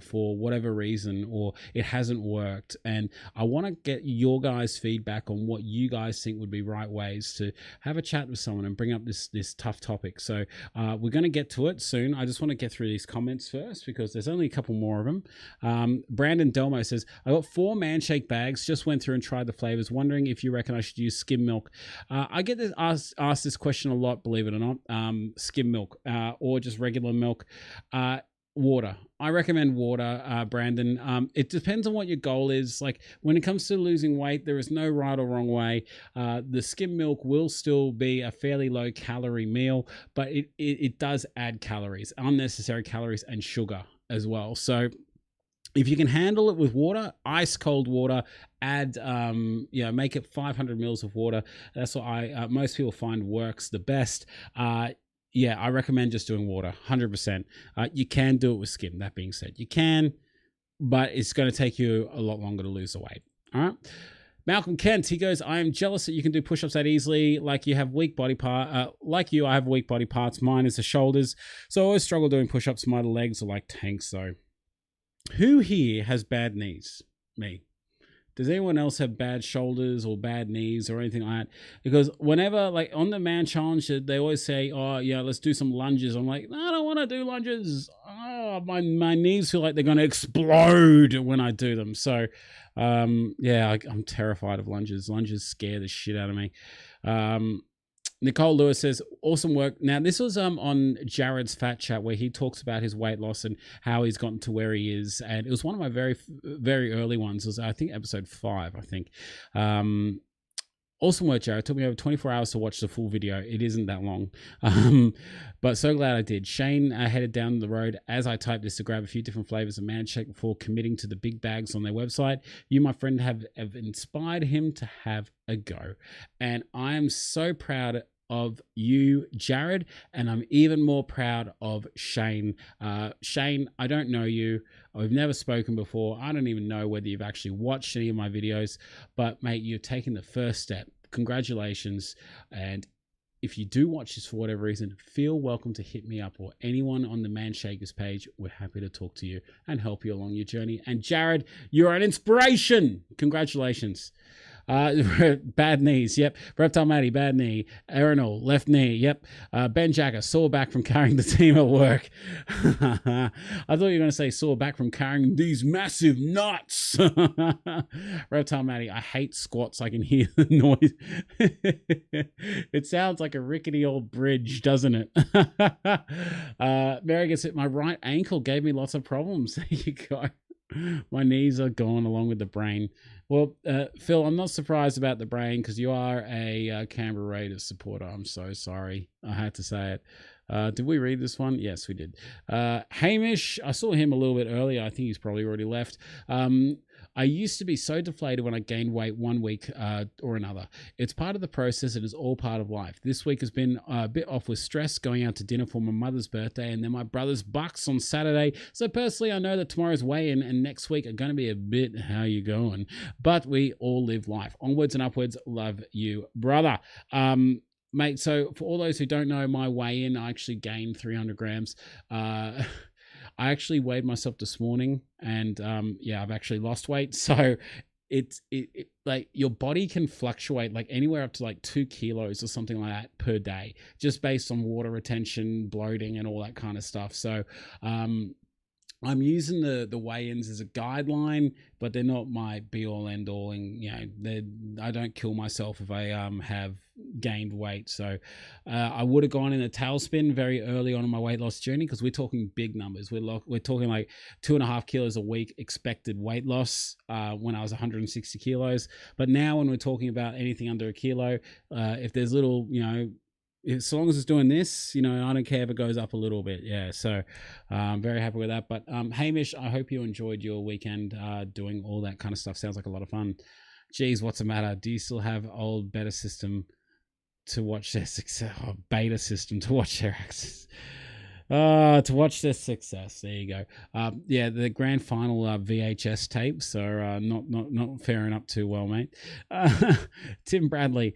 For whatever reason, or it hasn't worked. And I want to get your guys' feedback on what you guys think would be right ways to have a chat with someone and bring up this tough topic. So we're going to get to it soon. I just want to get through these comments first, because there's only a couple more of them. Brandon Delmo says, I got 4 Manshake bags, just went through and tried the flavors, wondering if you reckon I should use skim milk. I get this asked this question a lot, believe it or not. Skim milk or just regular milk. Water. I recommend water, Brandon. It depends on what your goal is. Like, when it comes to losing weight, there is no right or wrong way. The skim milk will still be a fairly low calorie meal, but it does add calories, unnecessary calories, and sugar as well. So if you can handle it with water, ice cold water, add, make it 500 mils of water. That's what most people find works the best. Yeah, I recommend just doing water, 100%. You can do it with skim. That being said, you can, but it's going to take you a lot longer to lose the weight. All right. Malcolm Kent, he goes, I am jealous that you can do push-ups that easily. Like you have weak body part. Like you, I have weak body parts. Mine is the shoulders. So I always struggle doing push-ups. My legs are like tanks, though. Who here has bad knees? Me. Does anyone else have bad shoulders or bad knees or anything like that? Because whenever, like on the man challenge, they always say, oh, yeah, let's do some lunges. I'm like, no, I don't want to do lunges. Oh, my knees feel like they're going to explode when I do them. So, yeah, I'm terrified of lunges. Lunges scare the shit out of me. Nicole Lewis says, awesome work. Now, this was on Jared's Fat Chat, where he talks about his weight loss and how he's gotten to where he is. And it was one of my very, very early ones. It was, I think, episode 5, I think. Awesome work, Jared. It took me over 24 hours to watch the full video. It isn't that long. But so glad I did. Shane headed down the road as I typed this to grab a few different flavors of Manshake before committing to the big bags on their website. You, my friend, have inspired him to have a go. And I am so proud of you, Jared, and I'm even more proud of Shane. Shane, I don't know you. We've never spoken before. I don't even know whether you've actually watched any of my videos, but mate, you've taken the first step. Congratulations. And if you do watch this for whatever reason, feel welcome to hit me up, or anyone on the Manshakers page. We're happy to talk to you and help you along your journey. And Jared, you're an inspiration. Congratulations. Bad knees, yep. Reptile Matty, bad knee. Erinal, left knee, yep. Ben Jacker, sore back from carrying the team at work. I thought you were going to say sore back from carrying these massive nuts. Reptile Matty, I hate squats. I can hear the noise. It sounds like a rickety old bridge, doesn't it? Mary gets it. My right ankle gave me lots of problems. There you go. My knees are gone along with the brain. Well, Phil, I'm not surprised about the brain, because you are a Canberra Raiders supporter. I'm so sorry. I had to say it. Did we read this one? Yes, we did. Hamish, I saw him a little bit earlier. I think he's probably already left. I used to be so deflated when I gained weight one week or another. It's part of the process. It is all part of life. This week has been a bit off with stress, going out to dinner for my mother's birthday and then my brother's bucks on Saturday. So personally, I know that tomorrow's weigh-in and next week are going to be a bit how you going. But we all live life. Onwards and upwards. Love you, brother. Mate, so for all those who don't know, my weigh-in, I actually gained 300 grams. I actually weighed myself this morning, and yeah, I've actually lost weight. So it's like your body can fluctuate like anywhere up to like 2 kilos or something like that per day, just based on water retention, bloating, and all that kind of stuff. So I'm using the weigh-ins as a guideline, but they're not my be-all end-all, and I don't kill myself if I have gained weight. So I would have gone in a tailspin very early on in my weight loss journey, because we're talking big numbers. We're talking like 2.5 kilos a week expected weight loss when I was 160 kilos. But now when we're talking about anything under a kilo, if there's little, as long as it's doing this, I don't care if it goes up a little bit. Yeah, so I'm very happy with that. But Hamish, I hope you enjoyed your weekend doing all that kind of stuff. Sounds like a lot of fun. Geez, what's the matter? Do you still have old better system? to watch their success. Oh, beta system to watch their access. To watch their success. There you go. Yeah, the grand final VHS tapes are not faring up too well, mate. Tim Bradley,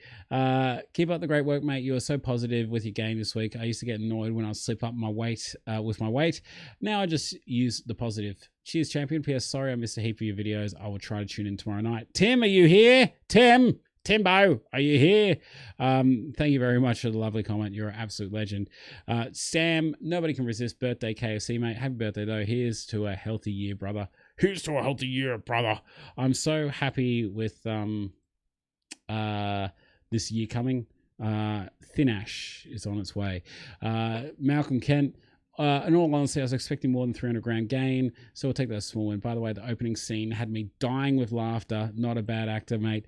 keep up the great work, mate. You are so positive with your game this week. I used to get annoyed when I slip up my weight with my weight. Now I just use the positive. Cheers, champion. P.S. Sorry I missed a heap of your videos. I will try to tune in tomorrow night. Tim, are you here? Timbo, are you here? Thank you very much for the lovely comment. You're an absolute legend. Sam, nobody can resist birthday KFC, mate. Happy birthday, though. Here's to a healthy year, brother. Here's to a healthy year, brother. I'm so happy with this year coming. Thin Ash is on its way. Malcolm Kent, in all honesty, I was expecting more than 300 gram gain, so we'll take that small one. By the way, the opening scene had me dying with laughter. Not a bad actor, mate.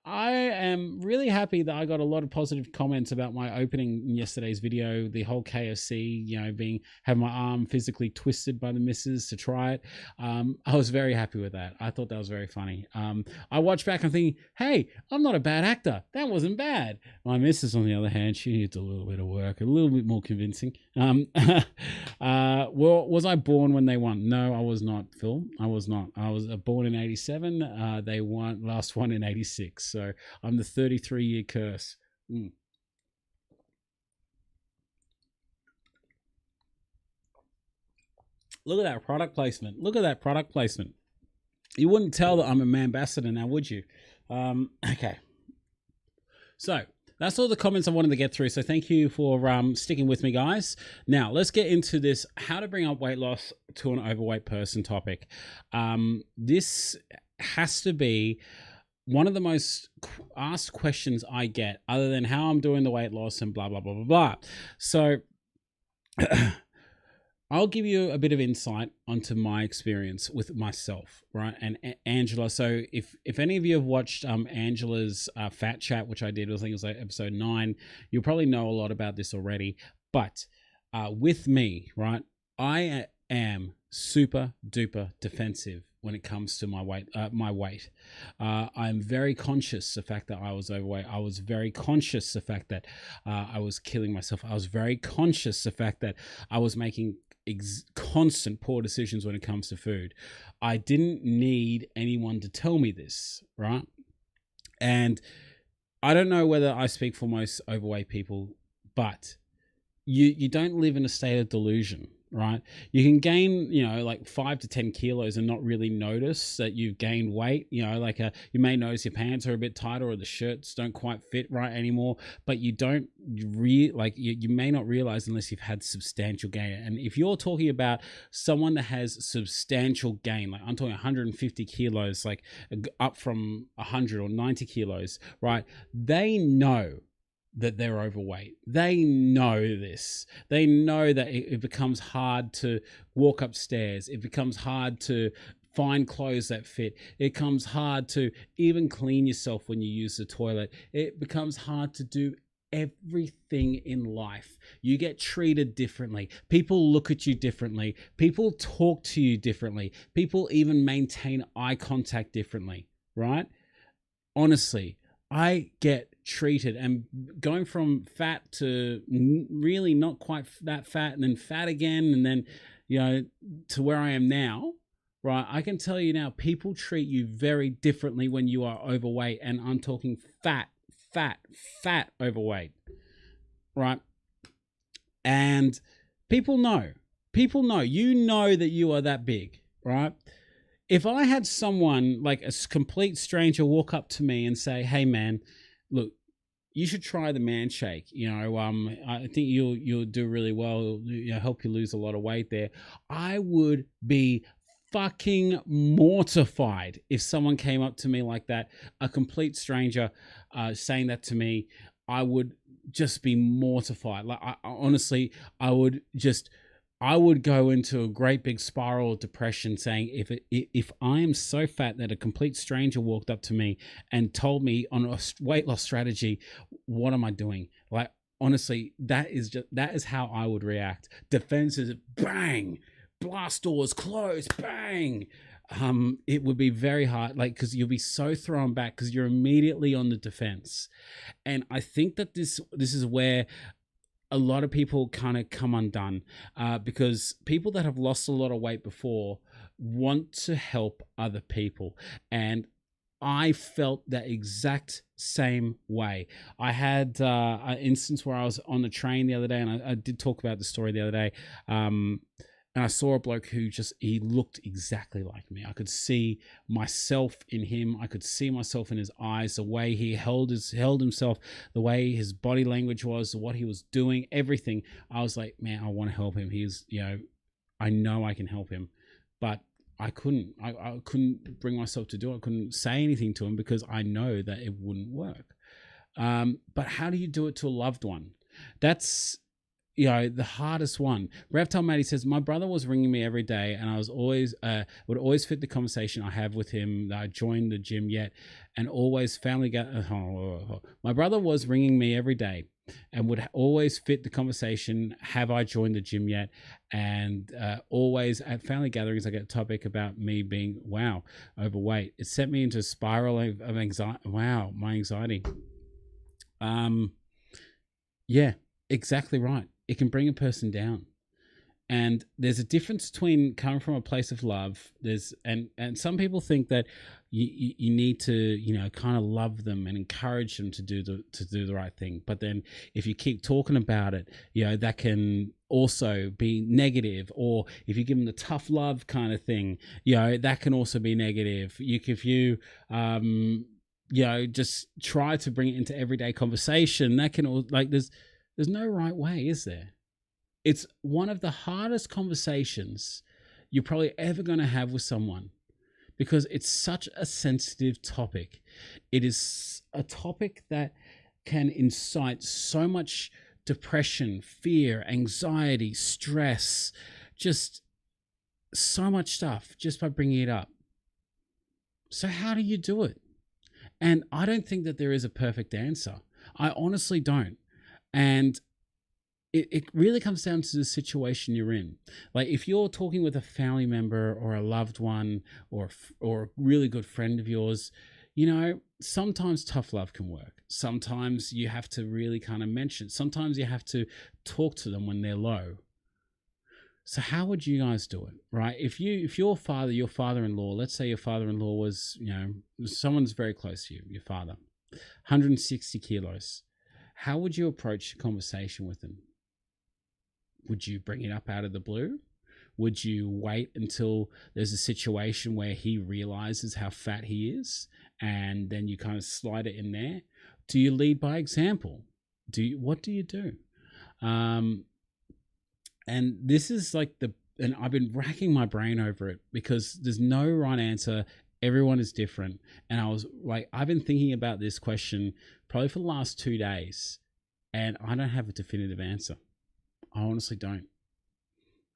I am really happy that I got a lot of positive comments about my opening in yesterday's video. The whole KFC, having my arm physically twisted by the missus to try it. I was very happy with that. I thought that was very funny. I watched back and thinking, hey, I'm not a bad actor. That wasn't bad. My missus, on the other hand, she needs a little bit of work, a little bit more convincing. Well, was I born when they won? No, I was not, Phil. I was not. I was born in 87. They won last one in 86. So I'm the 33-year curse. Look at that product placement. Look at that product placement. You wouldn't tell that I'm a ambassador now, would you? Okay. So that's all the comments I wanted to get through. So thank you for sticking with me, guys. Now let's get into this how to bring up weight loss to an overweight person topic. This has to be one of the most asked questions I get, other than how I'm doing the weight loss and blah, blah, blah, blah, blah. So I'll give you a bit of insight onto my experience with myself, right? And Angela. So if any of you have watched Angela's fat chat, which I did, I think it was like episode 9, you'll probably know a lot about this already. But with me, right, I am super duper defensive when it comes to my weight. I'm very conscious of the fact that I was overweight. I was very conscious of the fact that I was killing myself. I was very conscious of the fact that I was making constant poor decisions when it comes to food. I didn't need anyone to tell me this, right? And I don't know whether I speak for most overweight people, but you don't live in a state of delusion, right? You can gain, like 5 to 10 kilos and not really notice that you've gained weight. You may notice your pants are a bit tighter or the shirts don't quite fit right anymore, but you don't you may not realize unless you've had substantial gain. And if you're talking about someone that has substantial gain, like I'm talking 150 kilos, like up from 100 or 90 kilos, right? They know that they're overweight. They know this. They know that it becomes hard to walk upstairs. It becomes hard to find clothes that fit. It becomes hard to even clean yourself when you use the toilet. It becomes hard to do everything in life. You get treated differently. People look at you differently. People talk to you differently. People even maintain eye contact differently, right? Honestly, I get treated, and going from fat to really not quite that fat, and then fat again, and then to where I am now, right? I can tell you now, people treat you very differently when you are overweight, and I'm talking fat overweight, right? And people know you know that you are that big, right? If I had someone like a complete stranger walk up to me and say, hey man, look, you should try the man shake. I think you'll do really well. Help you lose a lot of weight there. I would be fucking mortified if someone came up to me like that, a complete stranger saying that to me. I would just be mortified. Like honestly, I would go into a great big spiral of depression, saying if I am so fat that a complete stranger walked up to me and told me on a weight loss strategy, what am I doing? Like, honestly, that is how I would react. Defenses, bang, blast doors closed, bang. it would be very hard, like, because you'll be so thrown back because you're immediately on the defense. And I think that this is where a lot of people kind of come undone, because people that have lost a lot of weight before want to help other people. And I felt that exact same way. I had an instance where I was on the train the other day, and I did talk about the story the other day. And I saw a bloke who he looked exactly like me. I could see myself in him. I could see myself in his eyes, the way he held himself, the way his body language was, what he was doing, everything. I was like, man, I want to help him. He's, I know I can help him, but I couldn't. I couldn't bring myself to do it. I couldn't say anything to him because I know that it wouldn't work. But how do you do it to a loved one? That's the hardest one. Reptile Matty says, my brother was ringing me every day, and I was always would always fit the conversation I have with him that I joined the gym yet, and always my brother was ringing me every day and would always fit the conversation, have I joined the gym yet? And always at family gatherings, I get a topic about me being, overweight. It sent me into a spiral of anxiety. Wow, my anxiety. Yeah, exactly right. It can bring a person down. And there's a difference between coming from a place of love. And some people think that you need to, kind of love them and encourage them to do the right thing. But then if you keep talking about it, that can also be negative. Or if you give them the tough love kind of thing, that can also be negative. If you just try to bring it into everyday conversation, that can there's no right way, is there? It's one of the hardest conversations you're probably ever going to have with someone, because it's such a sensitive topic. It is a topic that can incite so much depression, fear, anxiety, stress, just so much stuff just by bringing it up. So how do you do it? And I don't think that there is a perfect answer. I honestly don't. And it really comes down to the situation you're in. Like if you're talking with a family member or a loved one or a really good friend of yours, sometimes tough love can work. Sometimes you have to really kind of mention. Sometimes you have to talk to them when they're low. So how would you guys do it, right? If your father-in-law, let's say your father-in-law was, someone's very close to you, your father, 160 kilos. How would you approach the conversation with them? Would you bring it up out of the blue? Would you wait until there's a situation where he realizes how fat he is, and then you kind of slide it in there? Do you lead by example? What do you do? And this is and I've been racking my brain over it because there's no right answer. Everyone is different. And I was like, I've been thinking about this question probably for the last 2 days, and I don't have a definitive answer. I honestly don't.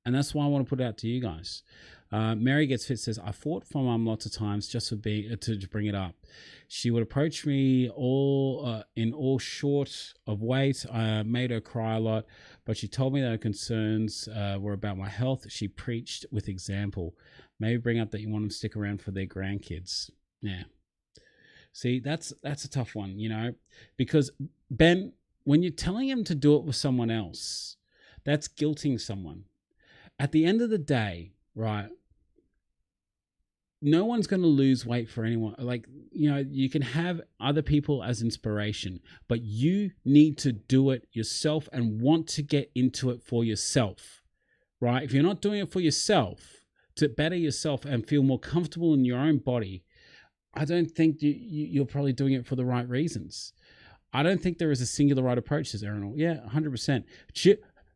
And that's why I want to put it out to you guys. Mary Gets Fit says, I fought for Mum lots of times just for to bring it up. She would approach me all short of weight. I made her cry a lot, but she told me that her concerns were about my health. She preached with example. Maybe bring up that you want them to stick around for their grandkids. Yeah. See, that's a tough one, because Ben, when you're telling him to do it with someone else, that's guilting someone. At the end of the day, right, no one's going to lose weight for anyone. You can have other people as inspiration, but you need to do it yourself and want to get into it for yourself, right? If you're not doing it for yourself, to better yourself and feel more comfortable in your own body, I don't think you're probably doing it for the right reasons. I don't think there is a singular right approach, says Aaron. Yeah, 100%.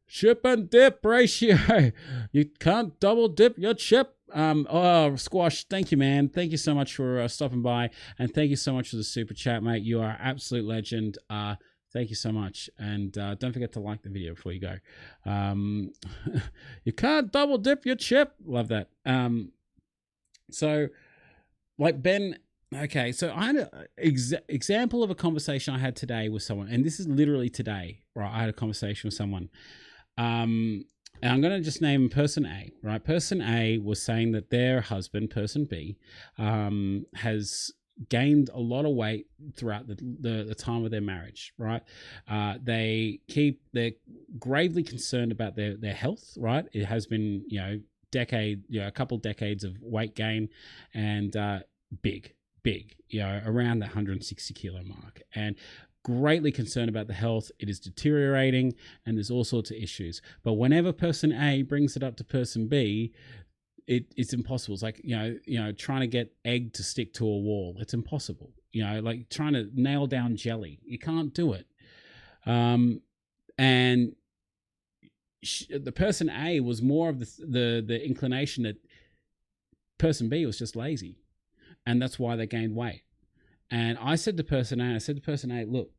Chip and dip ratio. You can't double dip your chip. Squash, thank you, man. Thank you so much for stopping by, and thank you so much for the super chat, mate. You are an absolute legend. Thank you so much, and don't forget to like the video before you go. You can't double dip your chip. Love that. So, like Ben. Okay, so I had an example of a conversation I had today with someone, and this is literally today, right? I had a conversation with someone. And I'm going to just name person A, right? Person A was saying that their husband, person B, has gained a lot of weight throughout the time of their marriage, right? They're gravely concerned about their health, right? It has been, a couple decades of weight gain, and big, around the 160 kilo mark, and greatly concerned about the health. It is deteriorating, and there's all sorts of issues. But whenever person A brings it up to person B, it's impossible. It's like, trying to get egg to stick to a wall. It's impossible. Like trying to nail down jelly. You can't do it. And the person A was more of the inclination that person B was just lazy, and that's why they gained weight. And I said to person A, look,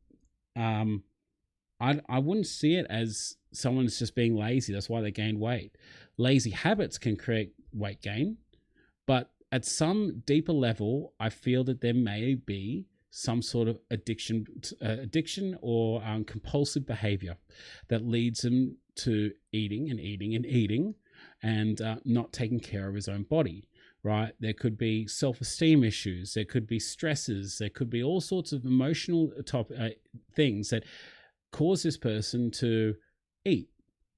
I wouldn't see it as someone's just being lazy. That's why they gained weight. Lazy habits can create weight gain, but at some deeper level, I feel that there may be some sort of addiction or compulsive behavior that leads them to eating and not taking care of his own body. Right? There could be self-esteem issues. There could be stresses. There could be all sorts of emotional things that cause this person to eat,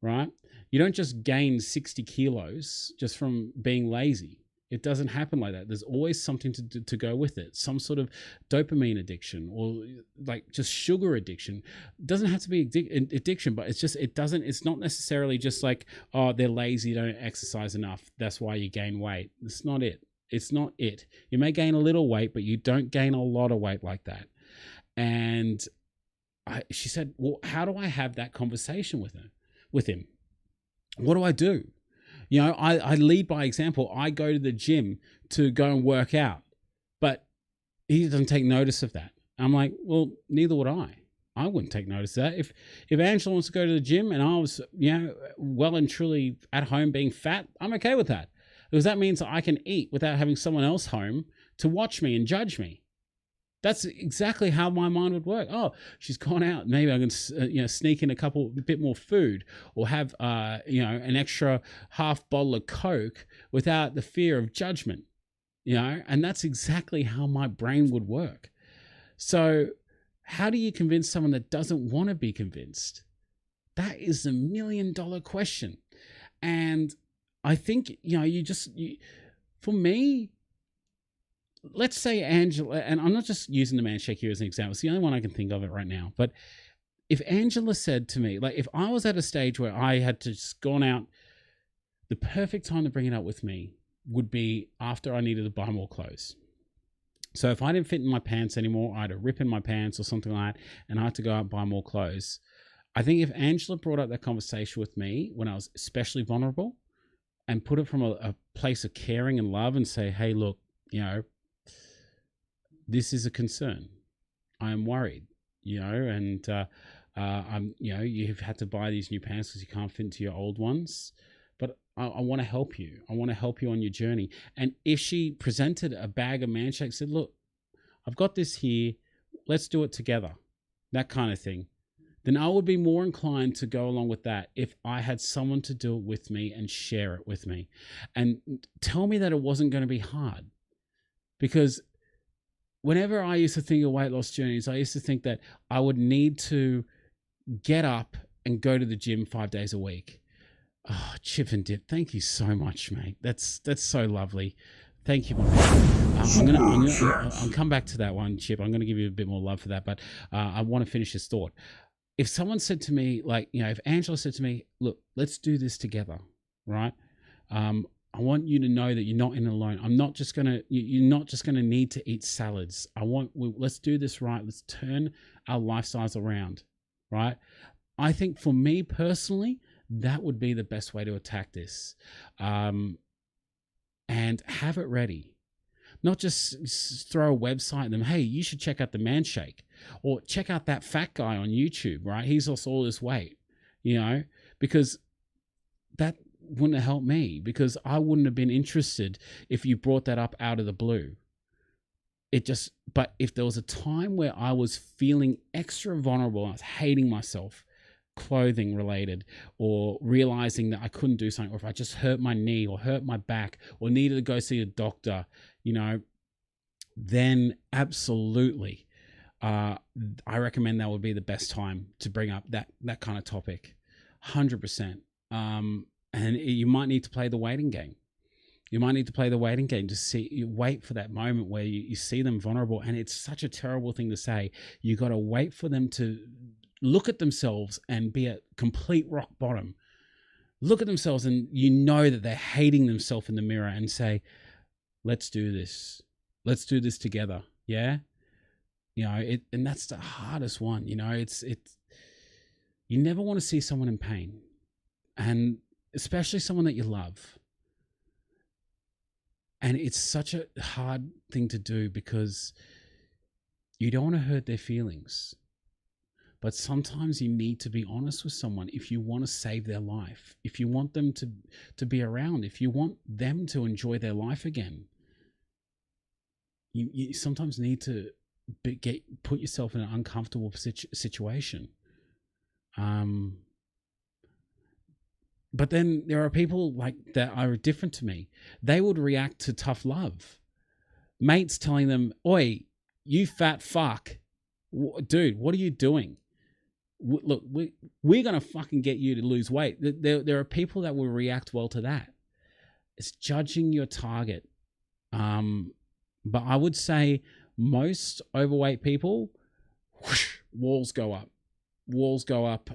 right? You don't just gain 60 kilos just from being lazy. It doesn't happen like that. There's always something to go with it. Some sort of dopamine addiction, or like just sugar addiction. It doesn't have to be addiction, but it's not necessarily just like, oh, they're lazy, don't exercise enough, that's why you gain weight. It's not it. It's not it. You may gain a little weight, but you don't gain a lot of weight like that. And she said, well, how do I have that conversation with him? What do I do? I lead by example. I go to the gym to go and work out, but he doesn't take notice of that. I'm like, well, neither would I. I wouldn't take notice of that. If Angela wants to go to the gym and I was, well and truly at home being fat, I'm okay with that, because that means that I can eat without having someone else home to watch me and judge me. That's exactly how my mind would work. Oh, she's gone out. Maybe I can, sneak in a bit more food, or have, an extra half bottle of Coke without the fear of judgment, and that's exactly how my brain would work. So how do you convince someone that doesn't want to be convinced? That is the $1 million question. And I think, for me, let's say Angela, and I'm not just using the man shake here as an example, it's the only one I can think of it right now, but if Angela said to me, like if I was at a stage where I had to just gone out, the perfect time to bring it up with me would be after I needed to buy more clothes. So if I didn't fit in my pants anymore, I had a rip in my pants or something like that, and I had to go out and buy more clothes. I think if Angela brought up that conversation with me when I was especially vulnerable, and put it from a place of caring and love, and say, hey, look, this is a concern. I am worried, and you've had to buy these new pants because you can't fit into your old ones. But I want to help you. I want to help you on your journey. And if she presented a bag of man shakes, said, look, I've got this here, let's do it together, that kind of thing, then I would be more inclined to go along with that if I had someone to do it with me and share it with me and tell me that it wasn't going to be hard. Because whenever I used to think of weight loss journeys, I used to think that I would need to get up and go to the gym 5 days a week. Oh, Chip and Dip, thank you so much, mate. That's so lovely. Thank you, mate. I'll come back to that one, Chip. I'm going to give you a bit more love for that, but I want to finish this thought. If someone said to me, if Angela said to me, look, let's do this together, right? I want you to know that you're not in it alone. You're not just gonna need to eat salads. Let's do this right. Let's turn our lifestyles around, right? I think for me personally, that would be the best way to attack this, and have it ready. Not just throw a website at them. Hey, you should check out the Man Shake, or check out that fat guy on YouTube, right? He's lost all this weight, because that wouldn't have helped me, because I wouldn't have been interested if you brought that up out of the blue. But if there was a time where I was feeling extra vulnerable, I was hating myself clothing related, or realizing that I couldn't do something, or if I just hurt my knee or hurt my back or needed to go see a doctor, then absolutely, I recommend that would be the best time to bring up that kind of topic, 100%. And you might need to play the waiting game. You might need to play the waiting game to wait for that moment where you see them vulnerable. And it's such a terrible thing to say. You got to wait for them to look at themselves and be at complete rock bottom. Look at themselves and that they're hating themselves in the mirror and say, let's do this. Let's do this together. Yeah. And that's the hardest one. It's you never want to see someone in pain, and especially someone that you love. And it's such a hard thing to do because you don't want to hurt their feelings. But sometimes you need to be honest with someone if you want to save their life, if you want them to be around, if you want them to enjoy their life again. You sometimes need to put yourself in an uncomfortable situation. But then there are people like that are different to me. They would react to tough love. Mates telling them, "Oi, you fat fuck. Dude, what are you doing? Look, we're going to fucking get you to lose weight." There are people that will react well to that. It's judging your target. But I would say most overweight people, walls go up. Walls go up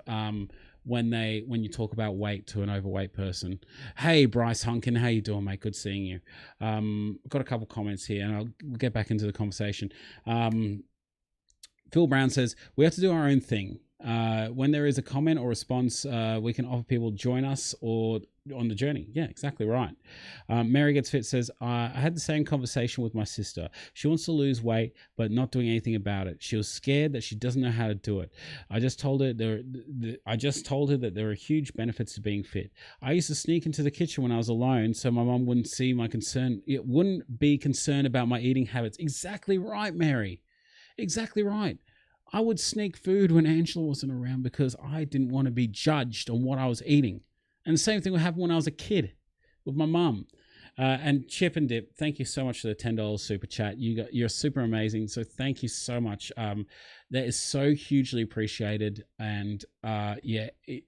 when you talk about weight to an overweight person. Hey, Bryce Hunkin, how you doing, mate? Good seeing you. I've got a couple comments here, and we'll get back into the conversation. Phil Brown says, we have to do our own thing. When there is a comment or response, we can offer people join us or on the journey. Yeah, exactly right. Mary Gets Fit says, I had the same conversation with my sister. She wants to lose weight, but not doing anything about it. She was scared that she doesn't know how to do it. I just told her that there are huge benefits to being fit. I used to sneak into the kitchen when I was alone so my mom wouldn't see my concern. It wouldn't be concerned about my eating habits. Exactly right, Mary. Exactly right. I would sneak food when Angela wasn't around because I didn't want to be judged on what I was eating. And the same thing would happen when I was a kid with my mum. And Chip and Dip, thank you so much for the $10 super chat. You're super amazing. So thank you so much. That is so hugely appreciated. And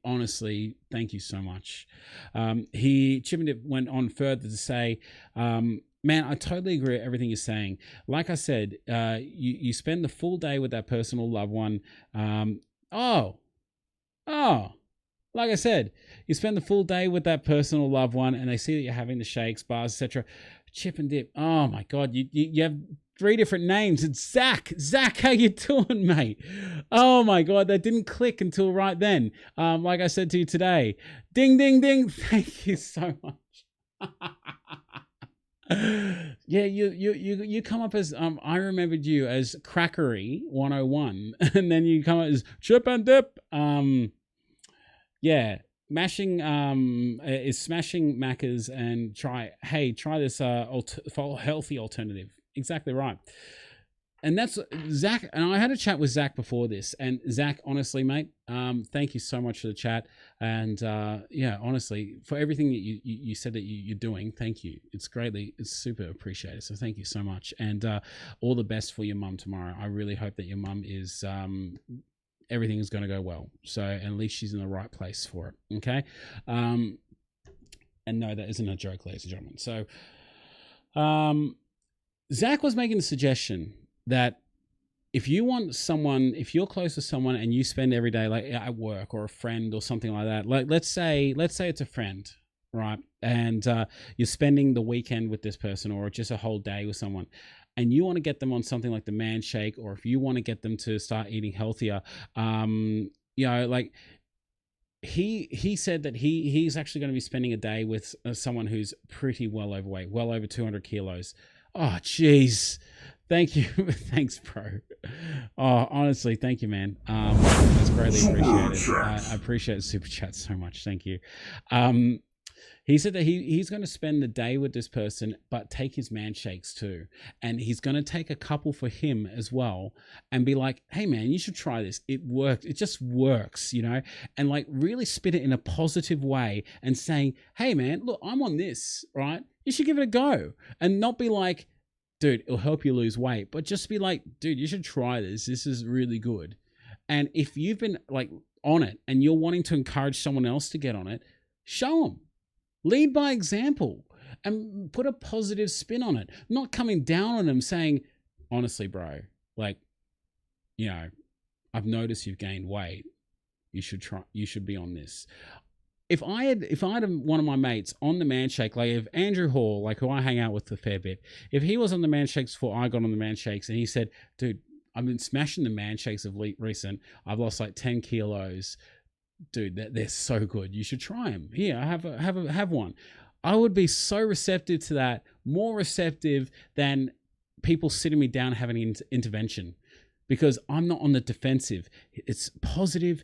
honestly, thank you so much. Chip and Dip went on further to say, man, I totally agree with everything you're saying. Like I said, you spend the full day with that personal loved one. Like I said, you spend the full day with that personal loved one and they see that you're having the shakes, bars, etc. Chip and Dip. Oh my God, you have 3 different names. It's Zach. Zach, how you doing, mate? Oh my God, that didn't click until right then. Like I said to you today, ding, ding, ding. Thank you so much. Yeah, you come up as I remembered you as Crackery 101, and then you come up as Chip and Dip. Yeah, mashing is smashing Maccas and try this healthy alternative. Exactly right. And that's Zach. And I had a chat with Zach before this. And Zach, honestly, mate, thank you so much for the chat. And honestly, for everything that you said that you're doing, thank you. It's super appreciated. So thank you so much. And all the best for your mum tomorrow. I really hope that your mum is everything is going to go well. So at least she's in the right place for it. Okay. And no, that isn't a joke, ladies and gentlemen. So Zach was making the suggestion that if you're close to someone and you spend every day like at work or a friend or something like that, like let's say it's a friend, right? And you're spending the weekend with this person or just a whole day with someone, and you want to get them on something like the Man Shake, or if you want to get them to start eating healthier, like he said that he's actually going to be spending a day with someone who's pretty well overweight, well over 200 kilos. Oh, geez. Thank you. Thanks, bro. Oh, honestly, thank you, man. That's greatly appreciated. I appreciate the super chat so much. Thank you. He said that he's going to spend the day with this person, but take his man shakes too. And he's going to take a couple for him as well and be like, hey man, you should try this. It works. It just works, you know, and like really spin it in a positive way and saying, hey man, look, I'm on this, right? You should give it a go, and not be like, dude, it'll help you lose weight, but just be like, dude, you should try this. This is really good. And if you've been like on it and you're wanting to encourage someone else to get on it, show them. Lead by example and put a positive spin on it. Not coming down on them saying, honestly, bro, like, you know, I've noticed you've gained weight. You should be on this. If I had one of my mates on the man shake, like if Andrew Hall, like who I hang out with a fair bit, if he was on the man shakes before I got on the man shakes and he said, dude, I've been smashing the man shakes of recent, I've lost like 10 kilos. Dude, they're so good. You should try them. Here, have one. I would be so receptive to that, more receptive than people sitting me down having an intervention, because I'm not on the defensive. It's positive.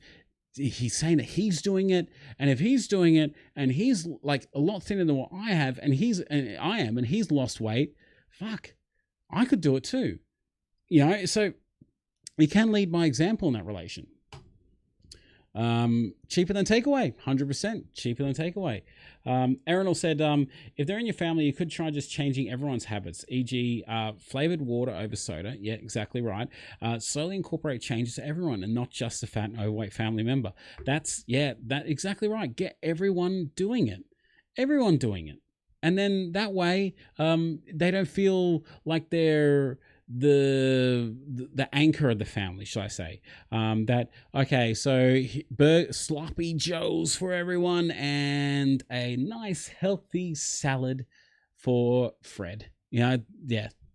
He's saying that he's doing it, and if he's doing it and he's like a lot thinner than what I have, and I am, and he's lost weight, fuck, I could do it too. You know, so you can lead by example in that relation. Cheaper than takeaway, 100% cheaper than takeaway. Erinal said, if they're in your family, you could try just changing everyone's habits, e.g. Flavored water over soda. Yeah, exactly right. Slowly incorporate changes to everyone and not just the fat and overweight family member. That's exactly right. Get everyone doing it. And then that way, they don't feel like they're the anchor of the family, should I say. So sloppy joes for everyone and a nice healthy salad for Fred. That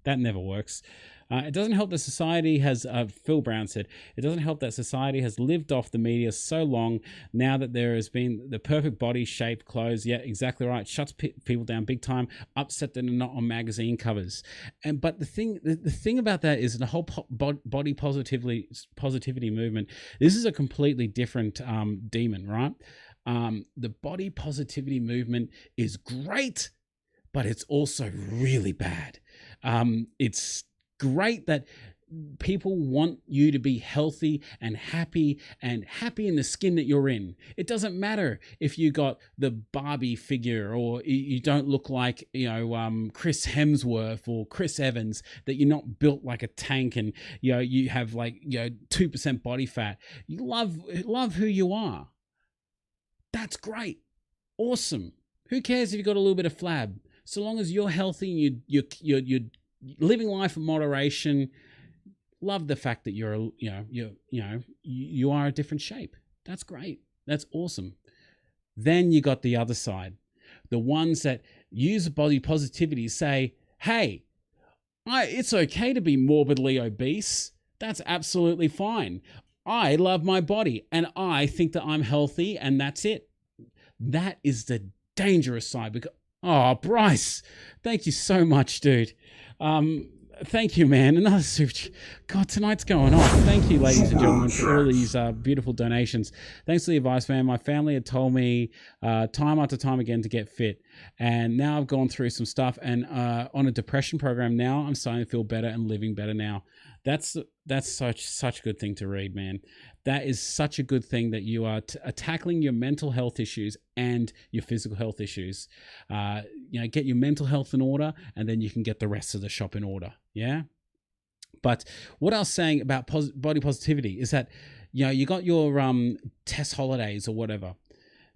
never works. It doesn't help that society has, Phil Brown said, it doesn't help that society has lived off the media so long now that there has been the perfect body shape, clothes. Yeah, exactly right. Shuts people down big time, upset that they're not on magazine covers. But the thing about that is the whole body positivity movement, this is a completely different demon, right? The body positivity movement is great, but it's also really bad. It's great that people want you to be healthy and happy in the skin that you're in. It doesn't matter if you got the Barbie figure or you don't look like, Chris Hemsworth or Chris Evans, that you're not built like a tank and, you have 2% body fat. You love who you are. That's great. Awesome. Who cares if you got a little bit of flab? So long as you're healthy and you're living life in moderation, love the fact that you are a different shape. That's great. That's awesome. Then you got the other side, the ones that use body positivity, say, hey, it's okay to be morbidly obese. That's absolutely fine. I love my body and I think that I'm healthy, and that's it. That is the dangerous side. Because, oh, Bryce, thank you so much, dude. Thank you, man. Another super. God, tonight's going off. Thank you, ladies and gentlemen, for all these beautiful donations. Thanks for the advice, man. My family had told me time after time again to get fit, and now I've gone through some stuff and on a depression program. Now I'm starting to feel better and living better now. That's such a good thing to read, man. That is such a good thing that you are tackling your mental health issues and your physical health issues. Get your mental health in order, and then you can get the rest of the shop in order. Yeah. But what I was saying about body positivity is that, you got your Tess Holidays or whatever,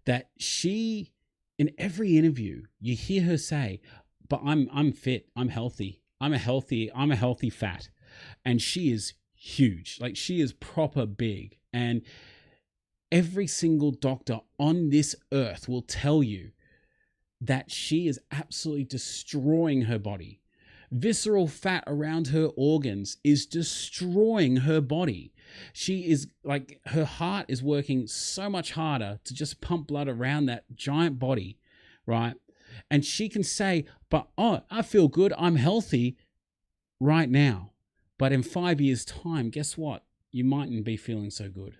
that she, in every interview, you hear her say, but I'm fit, I'm healthy, I'm a healthy fat. And she is huge. Like, she is proper big. And every single doctor on this earth will tell you that she is absolutely destroying her body. Visceral fat around her organs is destroying her body. She is like, her heart is working so much harder to just pump blood around that giant body, right? And she can say, but I feel good, I'm healthy right now. But in 5 years' time, guess what? You mightn't be feeling so good.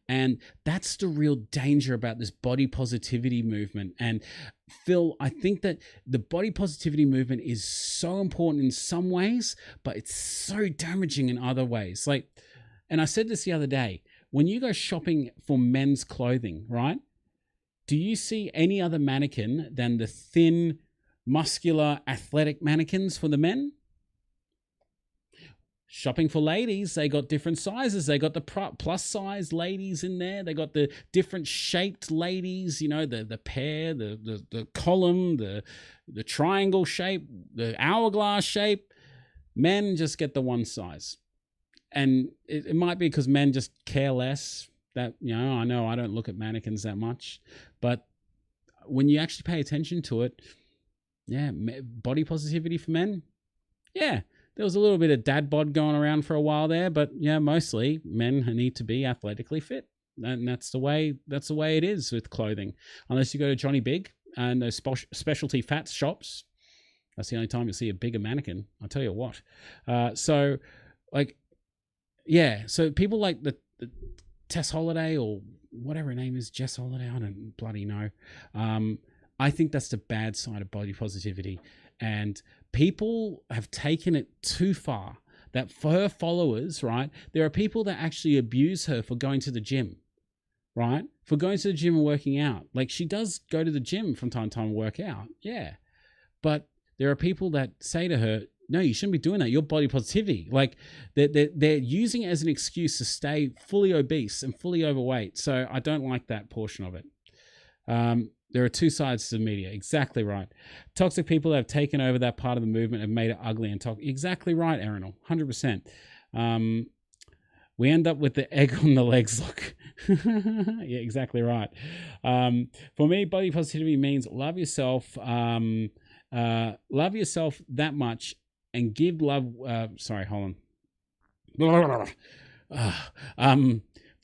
And that's the real danger about this body positivity movement. And Phil, I think that the body positivity movement is so important in some ways, but it's so damaging in other ways. Like, and I said this the other day, when you go shopping for men's clothing, right? Do you see any other mannequin than the thin, muscular, athletic mannequins for the men? Shopping for ladies, they got different sizes. They got the plus size ladies in there. They got the different shaped ladies, you know, the pear, the column, the triangle shape, the hourglass shape. Men just get the one size. And it might be because men just care less. That, you know I don't look at mannequins that much. But when you actually pay attention to it, yeah, body positivity for men, yeah. There was a little bit of dad bod going around for a while there, but yeah, mostly men need to be athletically fit, and that's the way it is with clothing. Unless you go to Johnny Big and those specialty fats shops, that's the only time you see a bigger mannequin. I'll tell you what. So people like the Tess Holiday or whatever her name is, Jess Holiday, I don't bloody know. I think that's the bad side of body positivity. And people have taken it too far, that for her followers, right, there are people that actually abuse her for going to the gym, right? For going to the gym and working out. Like, she does go to the gym from time to time and work out, yeah. But there are people that say to her, no, you shouldn't be doing that. You're body positivity. Like, they're using it as an excuse to stay fully obese and fully overweight. So I don't like that portion of it. There are two sides to the media. Exactly right. Toxic people have taken over that part of the movement and made it ugly and toxic. Exactly right, Erinal. 100%. We end up with the egg on the legs look. Yeah, exactly right. For me, body positivity means love yourself. Love yourself that much and give love. Sorry, hold on.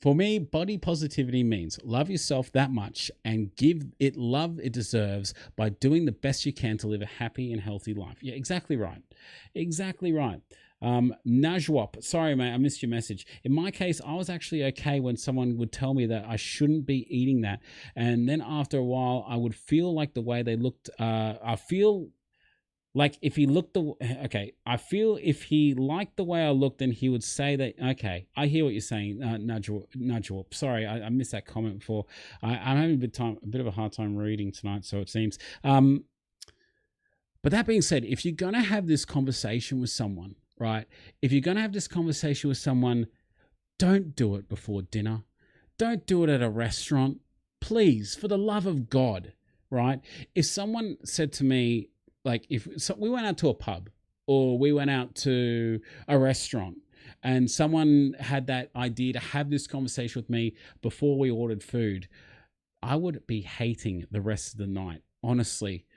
For me, body positivity means love yourself that much and give it love it deserves by doing the best you can to live a happy and healthy life. Yeah, exactly right. Exactly right. Najwap, sorry, mate, I missed your message. In my case, I was actually okay when someone would tell me that I shouldn't be eating that. And then after a while, I would feel like the way they looked, I feel like if he looked I feel if he liked the way I looked, then he would say that, okay, I hear what you're saying, Najwap. Sorry, I missed that comment before. I'm having a bit of a hard time reading tonight, so it seems. But that being said, if you're going to have this conversation with someone, right? If you're going to have this conversation with someone, don't do it before dinner. Don't do it at a restaurant. Please, for the love of God, right? If someone said to me, like, if we went out to a pub or we went out to a restaurant and someone had that idea to have this conversation with me before we ordered food, I would be hating the rest of the night. Honestly,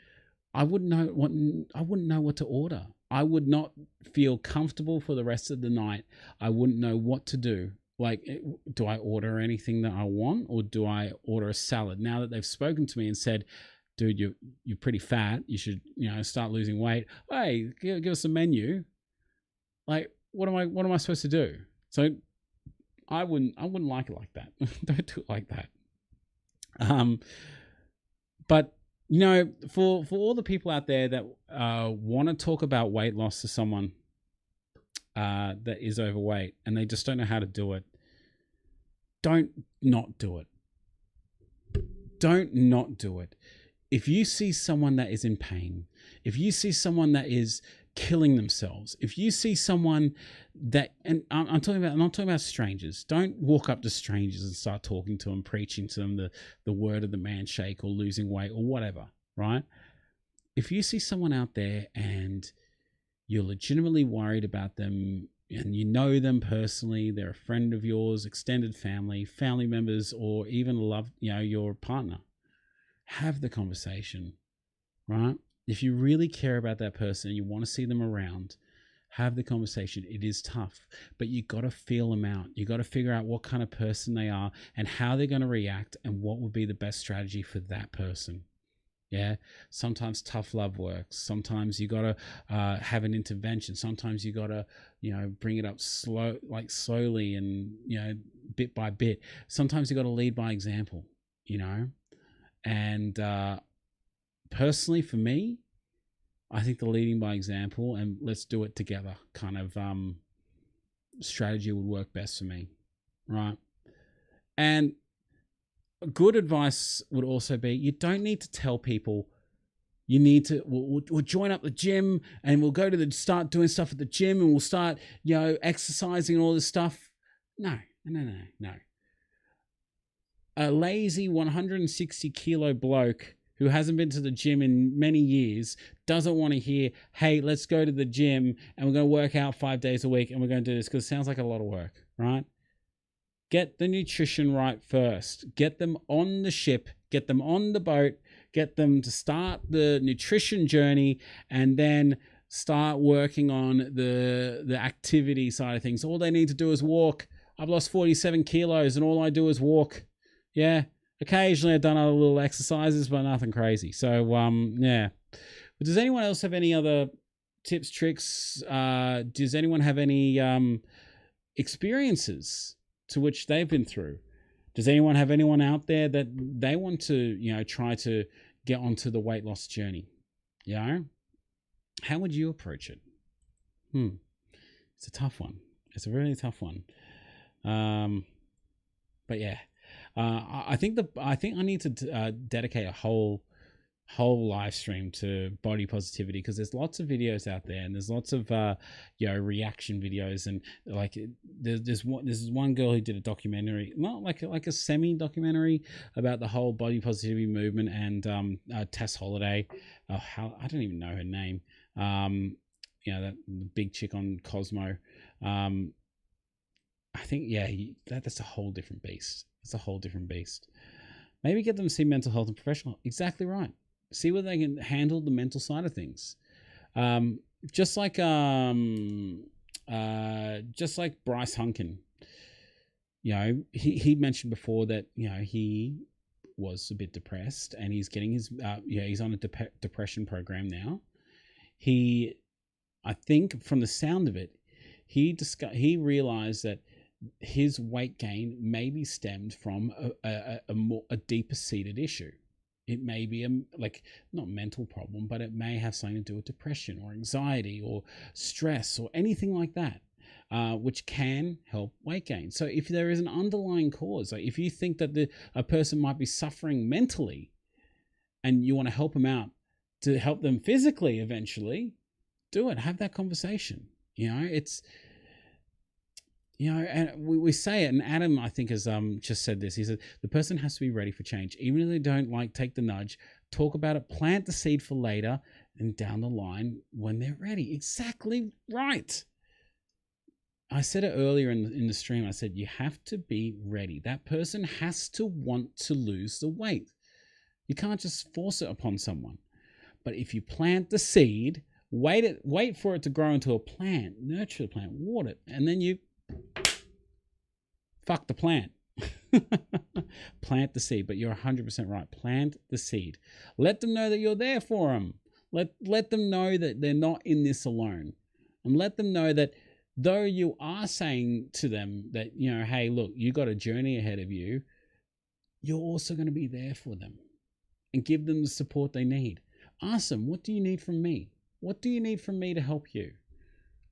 I wouldn't know what to order. I would not feel comfortable for the rest of the night. I wouldn't know what to do. Like, do I order anything that I want, or do I order a salad? Now that they've spoken to me and said, dude, you're pretty fat, you should, start losing weight. Hey, give us a menu. Like, what am I supposed to do? So I wouldn't like it like that. Don't do it like that. But for all the people out there that want to talk about weight loss to someone that is overweight and they just don't know how to do it, don't not do it. Don't not do it. If you see someone that is in pain, if you see someone that is killing themselves, if you see someone that, and I'm not talking about strangers. Don't walk up to strangers and start talking to them, preaching to them the word of the man shake or losing weight or whatever, right? If you see someone out there and you're legitimately worried about them and you know them personally, they're a friend of yours, extended family members, or even your partner, have the conversation, right? If you really care about that person and you want to see them around, have the conversation. It is tough, but you got to feel them out. You got to figure out what kind of person they are and how they're going to react and what would be the best strategy for that person. Yeah. Sometimes tough love works. Sometimes you got to have an intervention. Sometimes you got to, bring it up slowly and, bit by bit. Sometimes you got to lead by example, you know. And personally, for me, I think the leading by example and let's do it together kind of strategy would work best for me, right? And good advice would also be, you don't need to tell people. You need to, we'll join up the gym and we'll go to start doing stuff at the gym and we'll start, you know, exercising and all this stuff. No. A lazy 160 kilo bloke who hasn't been to the gym in many years doesn't want to hear, hey, let's go to the gym and we're going to work out 5 days a week and we're going to do this, because it sounds like a lot of work, right? Get the nutrition right first. Get them on the ship, get them on the boat, get them to start the nutrition journey, and then start working on the activity side of things. All they need to do is walk. I've lost 47 kilos and all I do is walk. Yeah. Occasionally I've done other little exercises, but nothing crazy. So, yeah. But does anyone else have any other tips, tricks? Does anyone have any experiences to which they've been through? Does anyone have anyone out there that they want to, you know, try to get onto the weight loss journey? You know, how would you approach it? It's a tough one. It's a really tough one. But yeah, I think I need to dedicate a whole live stream to body positivity, because there's lots of videos out there and there's lots of you know, reaction videos, and like there's one girl who did a documentary, not like a semi documentary, about the whole body positivity movement, and Tess Holiday, I don't even know her name, you know, that big chick on Cosmo. I think, yeah, that's a whole different beast. It's a whole different beast. Maybe get them to see mental health and professional. Exactly right. See whether they can handle the mental side of things. Just like Bryce Hunkin. You know, he mentioned before that, you know, he was a bit depressed and he's getting his he's on a depression program now. I think from the sound of it, he realized that his weight gain may be stemmed from a deeper seated issue. It may be not mental problem, but it may have something to do with depression or anxiety or stress or anything like that, which can help weight gain. So if there is an underlying cause, like if you think that a person might be suffering mentally and you want to help them out to help them physically eventually, do it. Have that conversation. You know, it's, you know, and we say it, and Adam, I think, has just said this. He said, the person has to be ready for change. Even if they don't take the nudge, talk about it, plant the seed for later and down the line when they're ready. Exactly right. I said it earlier in the stream. I said, you have to be ready. That person has to want to lose the weight. You can't just force it upon someone. But if you plant the seed, wait for it to grow into a plant, nurture the plant, water it, and then you fuck the plant. Plant the seed. But you're 100% right. Plant the seed. Let them know that you're there for them. Let them know that they're not in this alone. And let them know that though you are saying to them that, you know, hey, look, you got a journey ahead of you, you're also going to be there for them and give them the support they need. Ask them, what do you need from me? What do you need from me to help you?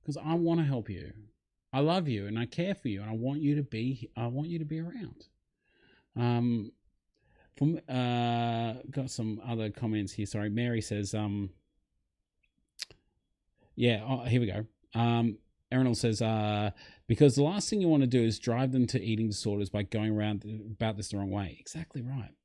Because I want to help you. I love you and I care for you and I want you to be around. Got some other comments here. Sorry. Mary says, here we go. Erinal says, because the last thing you want to do is drive them to eating disorders by going around about this the wrong way. Exactly right.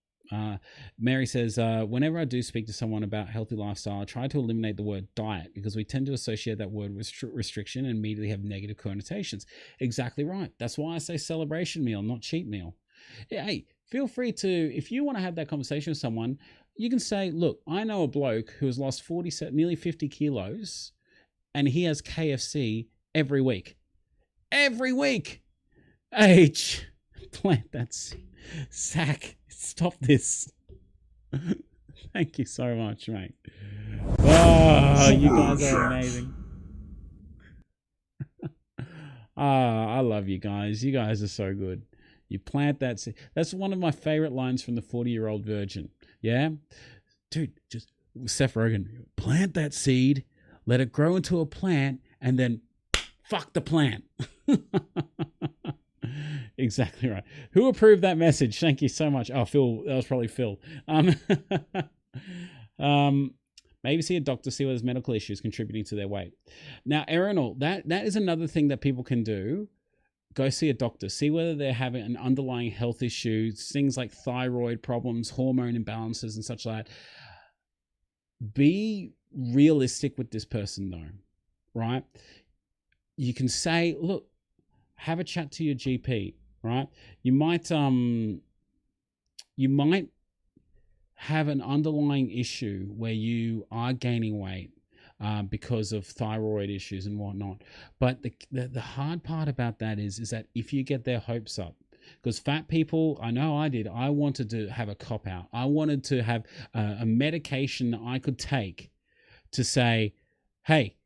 Mary says, whenever I do speak to someone about healthy lifestyle, I try to eliminate the word diet because we tend to associate that word with restriction and immediately have negative connotations. Exactly right. That's why I say celebration meal, not cheat meal. Yeah, hey, feel free to, if you want to have that conversation with someone, you can say, look, I know a bloke who has lost nearly 50 kilos and he has KFC every week. Every week. Plant that sack. Stop this. Thank you so much, mate. Oh, you guys are amazing. I love you guys. You guys are so good. You plant that seed. That's one of my favorite lines from the 40-Year-Old Virgin. Yeah, dude, just Seth Rogen, plant that seed, let it grow into a plant, and then fuck the plant. Exactly right. Who approved that message? Thank you so much. Oh, Phil. That was probably Phil. Maybe see a doctor, see what his medical issues contributing to their weight. Now, Erinal, that is another thing that people can do. Go see a doctor. See whether they're having an underlying health issue, things like thyroid problems, hormone imbalances, and such like that. Be realistic with this person, though, right? You can say, look, have a chat to your GP, right? You might have an underlying issue where you are gaining weight because of thyroid issues and whatnot. But the hard part about that is that if you get their hopes up, because fat people, I know I did, I wanted to have a cop out. I wanted to have a medication that I could take to say, hey,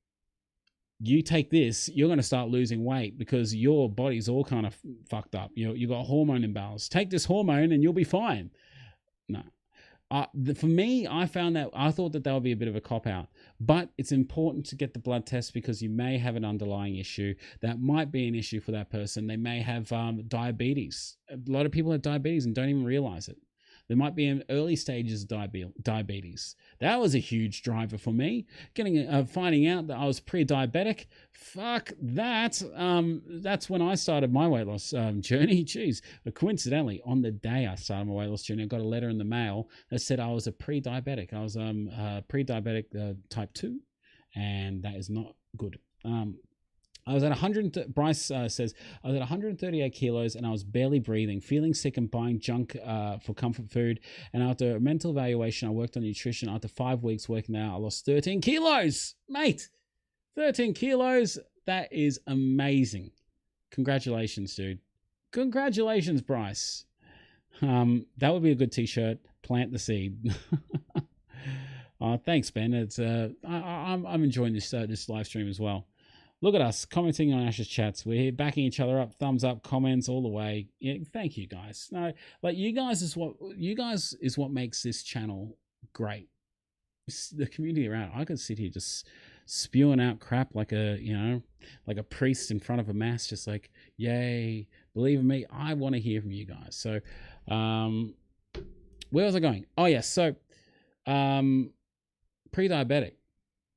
you take this, you're going to start losing weight because your body's all kind of fucked up. You got hormone imbalance. Take this hormone and you'll be fine. No. For me, I thought that would be a bit of a cop-out. But it's important to get the blood test because you may have an underlying issue. That might be an issue for that person. They may have diabetes. A lot of people have diabetes and don't even realize it. There might be in early stages of diabetes. That was a huge driver for me. Finding out that I was pre-diabetic. Fuck that. That's when I started my weight loss journey. Jeez. But coincidentally, on the day I started my weight loss journey, I got a letter in the mail that said I was a pre-diabetic. I was pre-diabetic type 2, and that is not good. I was at 100. Bryce says I was at 138 kilos and I was barely breathing, feeling sick and buying junk for comfort food. And after a mental evaluation, I worked on nutrition. After 5 weeks working out, I lost 13 kilos, mate. 13 kilos. That is amazing. Congratulations, dude. Congratulations, Bryce. That would be a good T-shirt. Plant the seed. Thanks, Ben. It's I'm enjoying this live stream as well. Look at us commenting on Ash's chats. We're here backing each other up, thumbs up, comments all the way. Yeah, thank you guys. No, like you guys is what makes this channel great. It's the community around. I could sit here just spewing out crap like a priest in front of a mass, just like, yay, believe me, I want to hear from you guys. So where was I going? Oh yes, so pre-diabetic.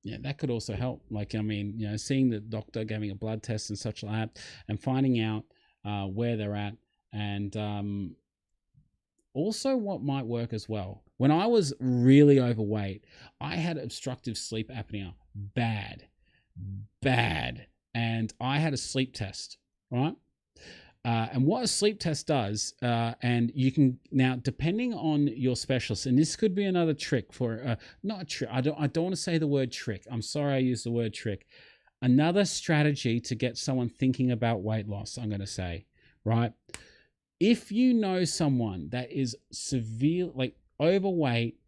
Yeah, that could also help. Like, I mean, seeing the doctor, giving a blood test and such like that, and finding out where they're at, and also what might work as well. When I was really overweight, I had obstructive sleep apnea, bad, and I had a sleep test, right? And what a sleep test does, and you can now, depending on your specialist, and this could be another trick for, not a trick. I don't want to say the word trick. I'm sorry I used the word trick. Another strategy to get someone thinking about weight loss, I'm going to say, right? If you know someone that is severe, like overweight,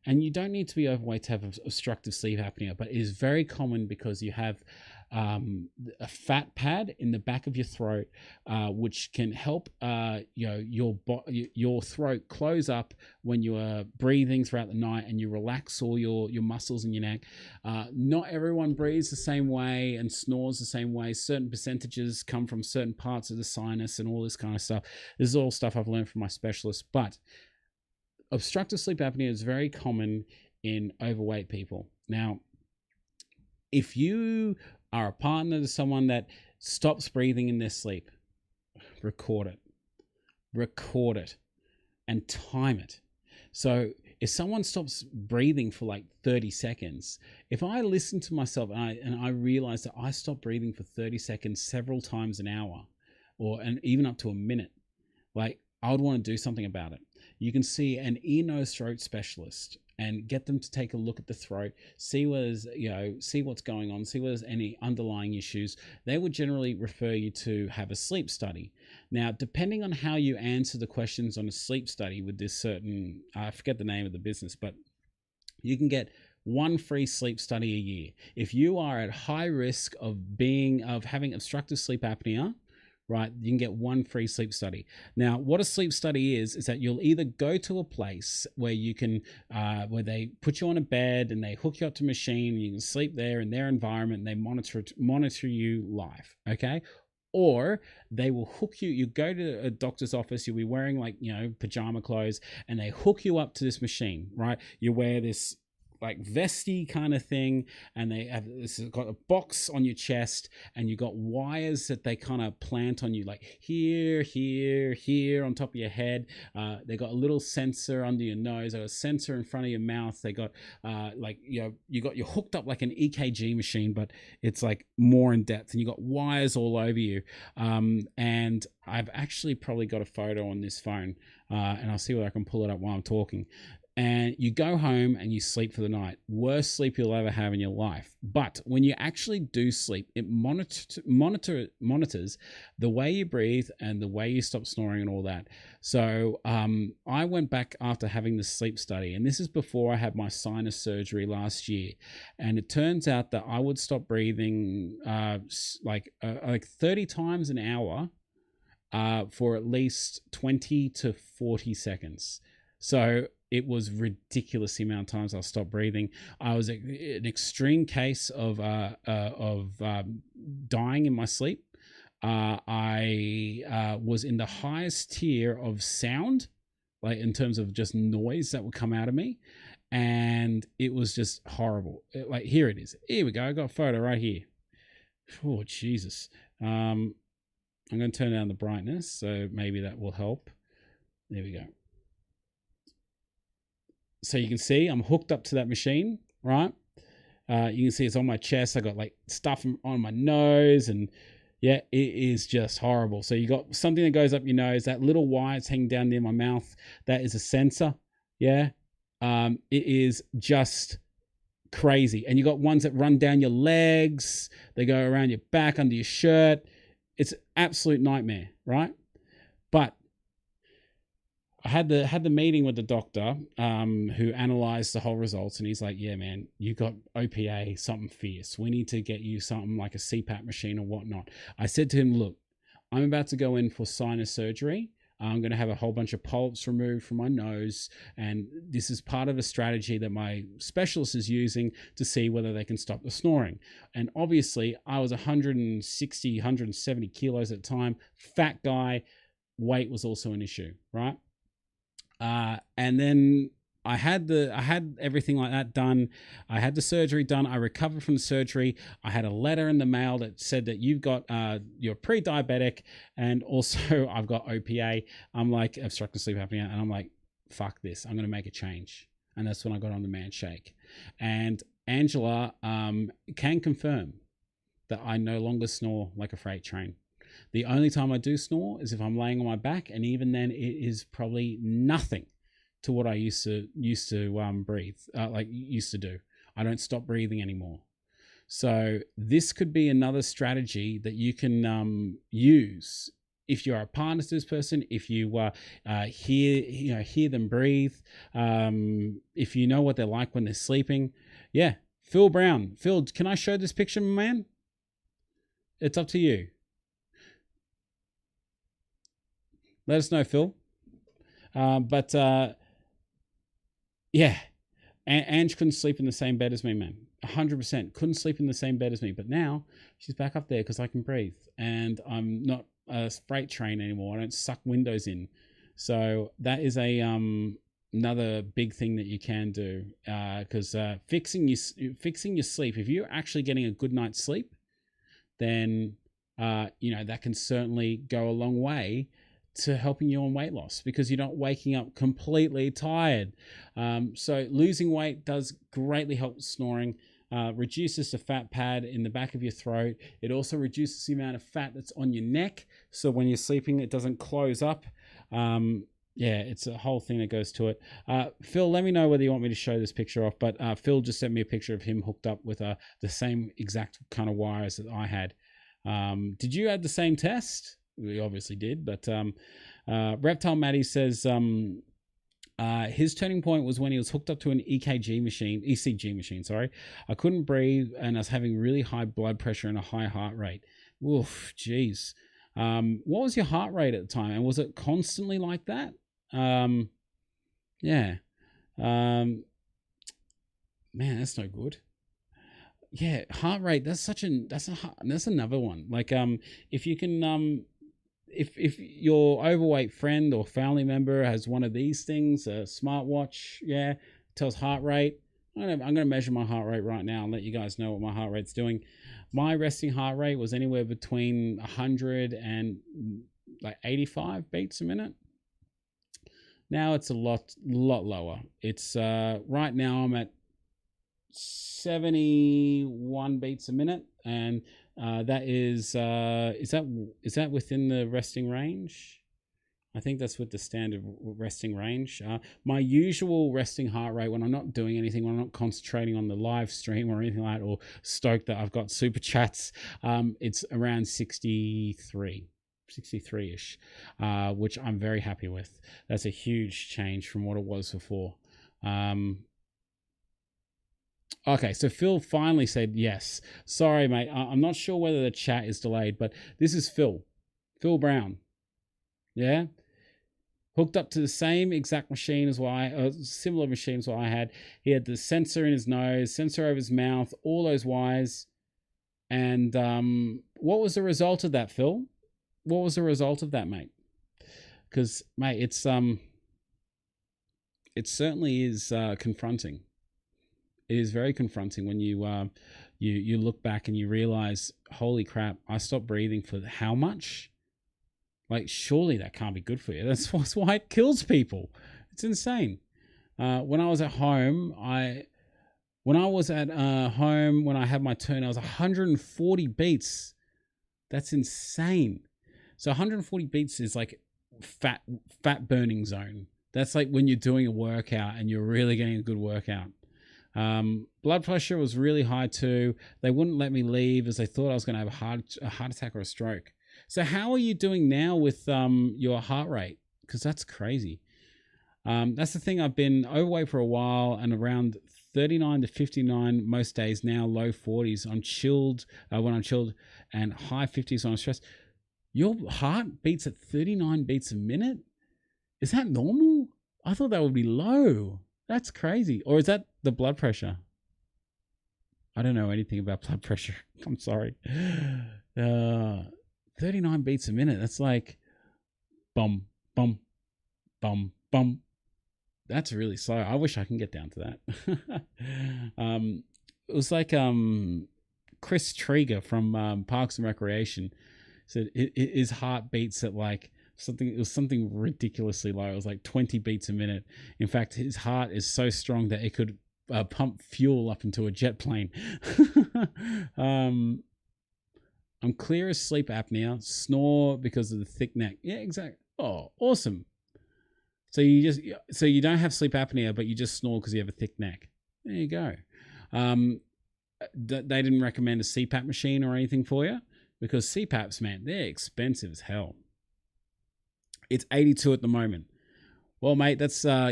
and you don't need to be overweight to have obstructive sleep apnea, but it is very common because you have a fat pad in the back of your throat, which can help your throat close up when you are breathing throughout the night, and you relax all your muscles in your neck. Not everyone breathes the same way and snores the same way. Certain percentages come from certain parts of the sinus and all this kind of stuff. This is all stuff I've learned from my specialist. But obstructive sleep apnea is very common in overweight people. Now, if you are a partner to someone that stops breathing in their sleep, record it and time it. So if someone stops breathing for like 30 seconds, if I listen to myself and I realize that I stop breathing for 30 seconds several times an hour, and even up to a minute, like, I would want to do something about it. You can see an ear, nose, throat specialist and get them to take a look at the throat, see what's going on, see whether there's any underlying issues. They would generally refer you to have a sleep study. Now, depending on how you answer the questions on a sleep study with this certain, I forget the name of the business, but you can get one free sleep study a year. If you are at high risk of having obstructive sleep apnea, right? You can get one free sleep study. Now, what a sleep study is that you'll either go to a place where you can, where they put you on a bed and they hook you up to a machine, and you can sleep there in their environment, and they monitor you live, okay? Or they will hook you. You go to a doctor's office, you'll be wearing like, pajama clothes, and they hook you up to this machine, right? You wear this like vesty kind of thing, and they have this got a box on your chest, and you got wires that they kind of plant on you, like here on top of your head. They got a little sensor under your nose, they got a sensor in front of your mouth. They got you're hooked up like an EKG machine, but it's like more in depth, and you got wires all over you. And I've actually probably got a photo on this phone, and I'll see whether I can pull it up while I'm talking. And you go home and you sleep for the night. Worst sleep you'll ever have in your life. But when you actually do sleep, it monitors the way you breathe and the way you stop snoring and all that. So I went back after having the sleep study, and this is before I had my sinus surgery last year. And it turns out that I would stop breathing like 30 times an hour for at least 20 to 40 seconds. So it was ridiculous the amount of times I stopped breathing. I was an extreme case of dying in my sleep. I was in the highest tier of sound, like in terms of just noise that would come out of me, and it was just horrible. Like here it is. Here we go. I got a photo right here. Oh Jesus. I'm going to turn down the brightness, so maybe that will help. There we go. So you can see I'm hooked up to that machine, right? You can see it's on my chest. I got like stuff on my nose, and yeah, it is just horrible. So you got something that goes up your nose, that little wire that's hanging down near my mouth. That is a sensor. Yeah. It is just crazy. And you got ones that run down your legs. They go around your back, under your shirt. It's an absolute nightmare, right? But I had the meeting with the doctor who analyzed the whole results, and he's like, yeah, man, you got OPA, something fierce. We need to get you something like a CPAP machine or whatnot. I said to him, look, I'm about to go in for sinus surgery. I'm going to have a whole bunch of polyps removed from my nose, and this is part of a strategy that my specialist is using to see whether they can stop the snoring. And obviously, I was 160, 170 kilos at the time, fat guy. Weight was also an issue, right? And then I had everything like that done. I had the surgery done. I recovered from the surgery. I had a letter in the mail that said that you're pre-diabetic, and also I've got OPA. I'm like obstructive sleep apnea, and I'm like, fuck this. I'm going to make a change. And that's when I got on the man shake. And Angela can confirm that I no longer snore like a freight train. The only time I do snore is if I'm laying on my back, and even then it is probably nothing to what I used to breathe, used to do. I don't stop breathing anymore. So this could be another strategy that you can use if you're a partner to this person, if you hear them breathe, if you know what they're like when they're sleeping. Yeah, Phil Brown. Phil, can I show this picture, man? It's up to you. Let us know, Phil. Yeah, Ange couldn't sleep in the same bed as me, man. 100% couldn't sleep in the same bed as me. But now she's back up there because I can breathe, and I'm not a freight train anymore. I don't suck windows in. So that is another big thing that you can do, because fixing your sleep. If you're actually getting a good night's sleep, then that can certainly go a long way to helping you on weight loss, because you're not waking up completely tired. So losing weight does greatly help snoring, reduces the fat pad in the back of your throat. It also reduces the amount of fat that's on your neck, so when you're sleeping it doesn't close up. It's a whole thing that goes to it. Phil, let me know whether you want me to show this picture off, but Phil just sent me a picture of him hooked up with the same exact kind of wires that I had. Did you have the same test? We obviously did, but Reptile Matty says his turning point was when he was hooked up to an ECG machine. Sorry, I couldn't breathe, and I was having really high blood pressure and a high heart rate. Oof, geez. What was your heart rate at the time? And was it constantly like that? Yeah. Man, that's no good. Yeah, heart rate, that's another one. Like, if you can, if your overweight friend or family member has one of these things, a smartwatch, yeah, tells heart rate. I'm gonna measure my heart rate right now and let you guys know what my heart rate's doing. My resting heart rate was anywhere between 100 and like 85 beats a minute. Now it's a lot lower. It's right now I'm at 71 beats a minute, and that is that within the resting range? I think that's with the standard resting range. My usual resting heart rate when I'm not doing anything, when I'm not concentrating on the live stream or anything like that, or stoked that I've got super chats, it's around 63-ish, which I'm very happy with. That's a huge change from what it was before. Okay, so Phil finally said yes. Sorry, mate. I'm not sure whether the chat is delayed, but this is Phil Brown. Yeah, hooked up to the same exact machine as similar machines what I had. He had the sensor in his nose, sensor over his mouth, all those wires. And what was the result of that, Phil? What was the result of that, mate? Because, mate, it certainly is confronting. It is very confronting when you look back and you realize, holy crap, I stopped breathing for how much? Like, surely that can't be good for you. That's why it kills people. It's insane. When I was at home, when I had my turn, I was 140 beats. That's insane. So 140 beats is like fat burning zone. That's like when you're doing a workout and you're really getting a good workout. Blood pressure was really high too. They wouldn't let me leave as they thought I was going to have a heart attack or a stroke. So how are you doing now with your heart rate? Because that's crazy. That's the thing. I've been overweight for a while and around 39 to 59 most days now, low 40s. I'm chilled when I'm chilled, and high 50s when I'm stressed. Your heart beats at 39 beats a minute? Is that normal? I thought that would be low. That's crazy. Or is that the blood pressure? I don't know anything about blood pressure. I'm sorry. 39 beats a minute. That's like bum, bum, bum, bum. That's really slow. I wish I can get down to that. It was like Chris Trieger from Parks and Recreation said his heart beats at like something ridiculously low. It was like 20 beats a minute. In fact, his heart is so strong that it could pump fuel up into a jet plane. I'm clear as sleep apnea, snore because of the thick neck. Yeah, exactly. Oh, awesome. So you don't have sleep apnea, but you just snore because you have a thick neck. There you go. They didn't recommend a CPAP machine or anything for you, because CPAPs, man, they're expensive as hell. It's 82 at the moment. Well, mate, that's a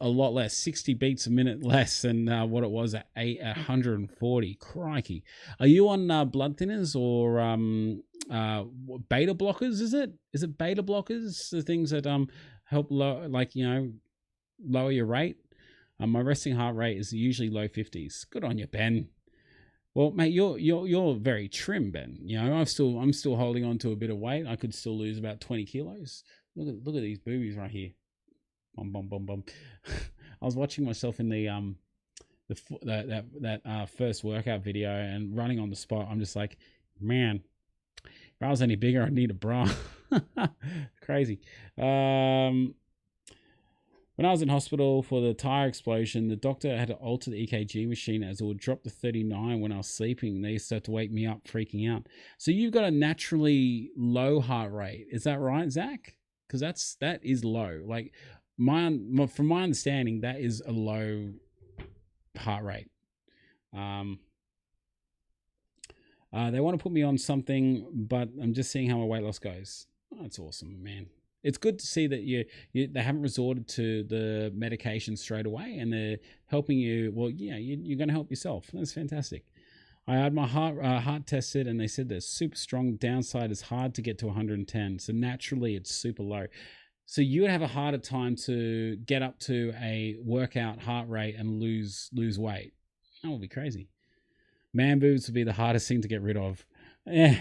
lot less. 60 beats a minute less than what it was at 140. Crikey. Are you on blood thinners or beta blockers? Is it beta blockers? The things that help lower your rate? My resting heart rate is usually low 50s. Good on you, Ben. Well, mate, you're very trim, Ben. You know, I'm still holding on to a bit of weight. I could still lose about 20 kilos. Look at these boobies right here. Bum, bum, bum, bum. I was watching myself in that first workout video and running on the spot. I'm just like, man, if I was any bigger, I'd need a bra. Crazy. When I was in hospital for the tire explosion, the doctor had to alter the EKG machine as it would drop to 39 when I was sleeping. They used to have to wake me up, freaking out. So you've got a naturally low heart rate. Is that right, Zach? Because that is low. Like from my understanding, that is a low heart rate. They want to put me on something, but I'm just seeing how my weight loss goes. Oh, that's awesome, man. It's good to see that they haven't resorted to the medication straight away, and they're helping you. Well, yeah, you're going to help yourself. That's fantastic. I had my heart tested, and they said the super strong downside is hard to get to 110. So naturally, it's super low. So you would have a harder time to get up to a workout heart rate and lose weight. That would be crazy. Man boobs would be the hardest thing to get rid of. Yeah,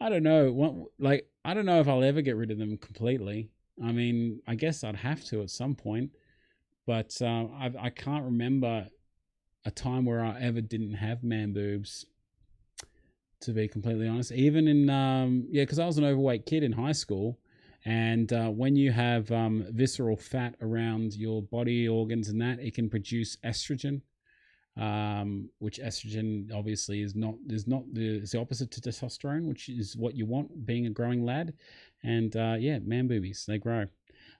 I don't know. I don't know if I'll ever get rid of them completely. I mean, I guess I'd have to at some point, but I can't remember a time where I ever didn't have man boobs, to be completely honest. Even in because I was an overweight kid in high school, and when you have visceral fat around your body organs and that, it can produce estrogen, which estrogen obviously is the opposite to testosterone, which is what you want being a growing lad. And yeah, man boobies, they grow.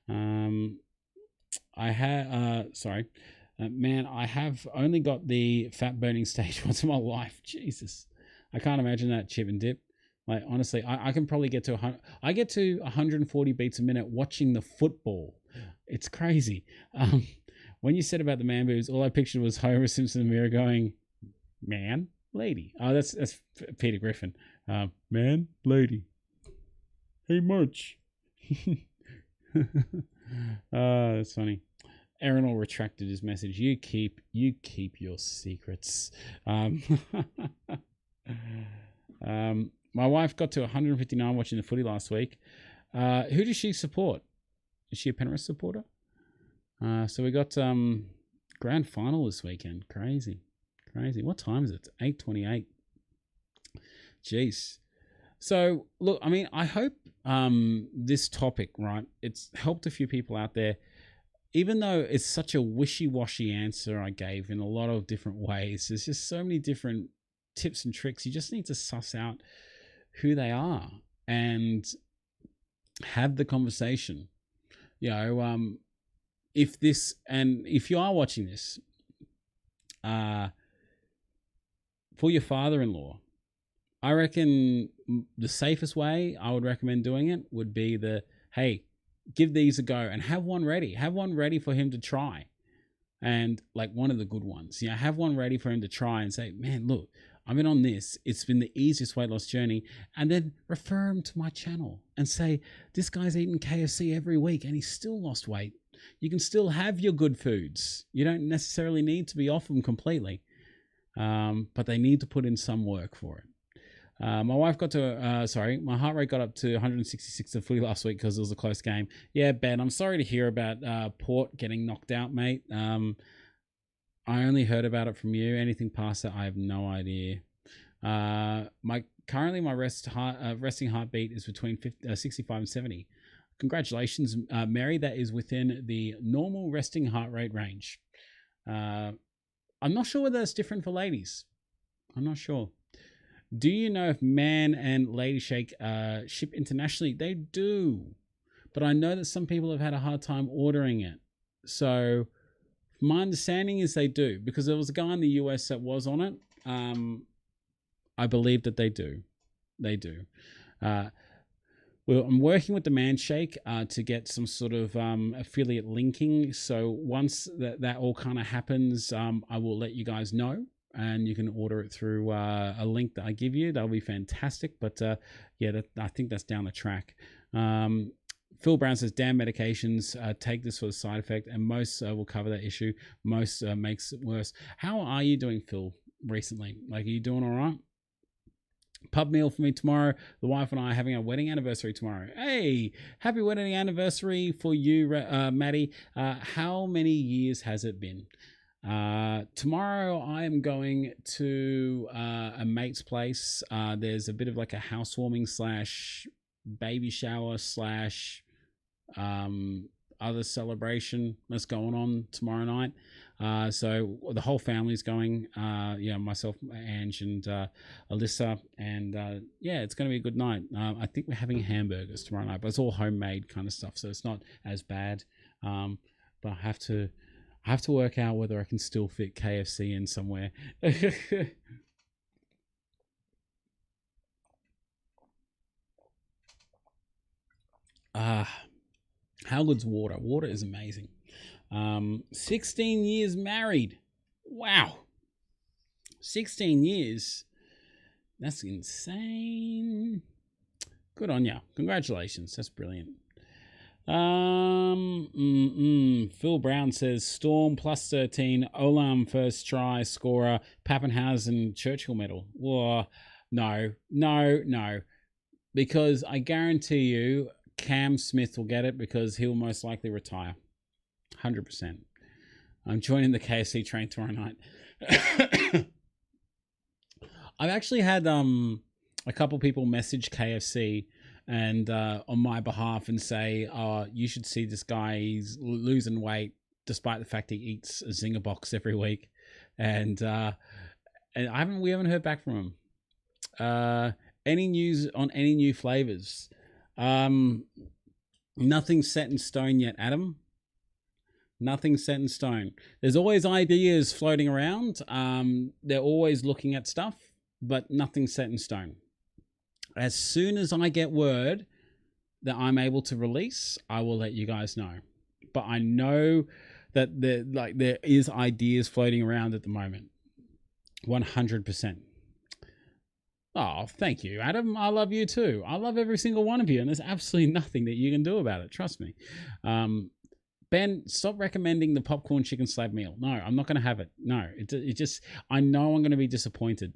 I have man, I have only got the fat burning stage once in my life. Jesus, I can't imagine that chip and dip. Like, honestly, I can probably get to 140 beats a minute watching the football. It's crazy. When you said about the man boobs, all I pictured was Homer Simpson in the mirror going, "Man, lady." Oh, that's Peter Griffin. Man, lady. Hey, March. That's funny. Aaron all retracted his message. You keep your secrets. My wife got to 159 watching the footy last week. Who does she support? Is she a Penrith supporter? So we got grand final this weekend. Crazy. What time is it? 8:28. Jeez. So look, I mean, I hope this topic, right, it's helped a few people out there. Even though it's such a wishy-washy answer I gave in a lot of different ways, there's just so many different tips and tricks. You just need to suss out who they are and have the conversation. You know, if you are watching this, for your father-in-law, I reckon the safest way I would recommend doing it would be hey, give these a go and have one ready. Have one ready for him to try. And like one of the good ones, have one ready for him to try and say, man, look, I've been on this. It's been the easiest weight loss journey. And then refer him to my channel and say, this guy's eating KFC every week and he's still lost weight. You can still have your good foods. You don't necessarily need to be off them completely. But they need to put in some work for it. My wife got to, my heart rate got up to 166 at footy last week because it was a close game. Yeah, Ben, I'm sorry to hear about Port getting knocked out, mate. I only heard about it from you. Anything past that, I have no idea. Currently my resting heartbeat is between 65 and 70. Congratulations, Mary. That is within the normal resting heart rate range. I'm not sure whether that's different for ladies. I'm not sure. Do you know if Man and Lady Shake ship internationally? They do. But I know that some people have had a hard time ordering it. So my understanding is they do, because there was a guy in the US that was on it. I believe that they do. They do. Well, I'm working with the Manshake to get some sort of affiliate linking. So once that all kind of happens, I will let you guys know, and you can order it through a link that I give you. That'll be fantastic. But yeah, I think that's down the track. Phil Brown says, damn medications, take this for the side effect, and most will cover that issue. Most makes it worse. How are you doing, Phil, recently? Like, are you doing all right? Pub meal for me tomorrow. The wife and I are having our wedding anniversary tomorrow. Hey, happy wedding anniversary for you, Maddie. How many years has it been? Tomorrow I am going to a mate's place. There's a bit of like a housewarming / baby shower / other celebration that's going on tomorrow night. So the whole family's going, myself, Ange, and Alyssa, and yeah, it's going to be a good night. I think we're having hamburgers tomorrow night, but it's all homemade kind of stuff, so it's not as bad. But I have to work out whether I can still fit KFC in somewhere. How good's water? Water is amazing. 16 years married. Wow. 16 years. That's insane. Good on ya. Congratulations. That's brilliant. Phil Brown says Storm plus 13, Olam first try scorer, Pappenhausen Churchill medal. Whoa, no. Because I guarantee you Cam Smith will get it because he'll most likely retire. 100%. I'm joining the KFC train tomorrow night. I've actually had a couple people message KFC and on my behalf and say, "Oh, you should see this guy. He's losing weight despite the fact he eats a Zinger box every week." And we haven't heard back from him. Any news on any new flavors? Nothing set in stone yet, Adam. Nothing set in stone. There's always ideas floating around. They're always looking at stuff, but nothing set in stone. As soon as I get word that I'm able to release, I will let you guys know. But I know that there is ideas floating around at the moment. 100%. Oh, thank you, Adam. I love you too. I love every single one of you, and there's absolutely nothing that you can do about it. Trust me. Ben, stop recommending the popcorn chicken slab meal. No, I'm not going to have it. No, it just, I know I'm going to be disappointed.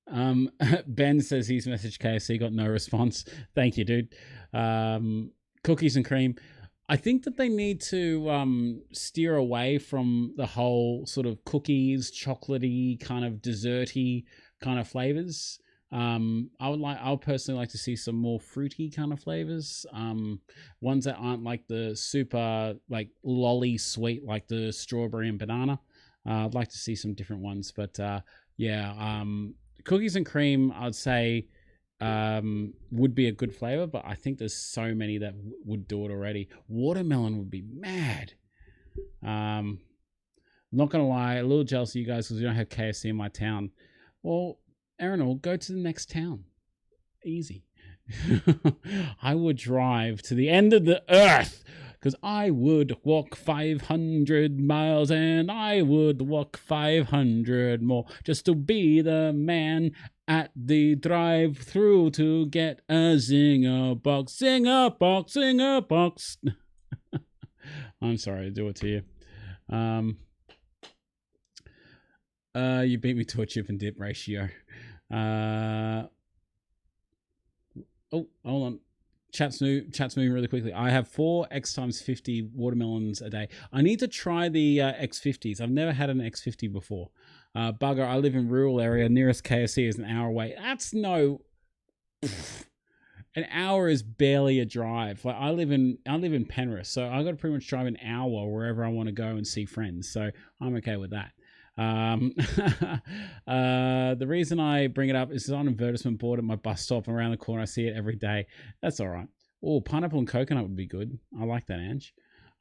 Ben says he's messaged KFC, got no response. Thank you, dude. Cookies and cream. I think that they need to steer away from the whole sort of cookies, chocolatey, kind of desserty kind of flavors. I would personally like to see some more fruity kind of flavors. Ones that aren't like the super like lolly sweet, like the strawberry and banana. I'd like to see some different ones, but yeah, cookies and cream, I'd say, would be a good flavor, but I think there's so many that would do it already. Watermelon would be mad. I'm not gonna lie, a little jealous of you guys because we don't have KFC in my town. Well, Aaron, we'll go to the next town. Easy. I would drive to the end of the earth because I would walk 500 miles and I would walk 500 more just to be the man at the drive-through to get a Zinger box. Zinger box, Zinger box. I'm sorry to do it to you. You beat me to a chip and dip ratio. Oh, hold on. Chat's moving really quickly. I have 4 X times 50 watermelons a day. I need to try the X50s. I've never had an X50 before. Bugger, I live in rural area. Nearest KFC is an hour away. That's no... An hour is barely a drive. Like I live in Penrith, so I got to pretty much drive an hour wherever I want to go and see friends. So I'm okay with that. The reason I bring it up is it's on an advertisement board at my bus stop around the corner. I see it every day. That's all right. Oh, pineapple and coconut would be good. I like that, Ange.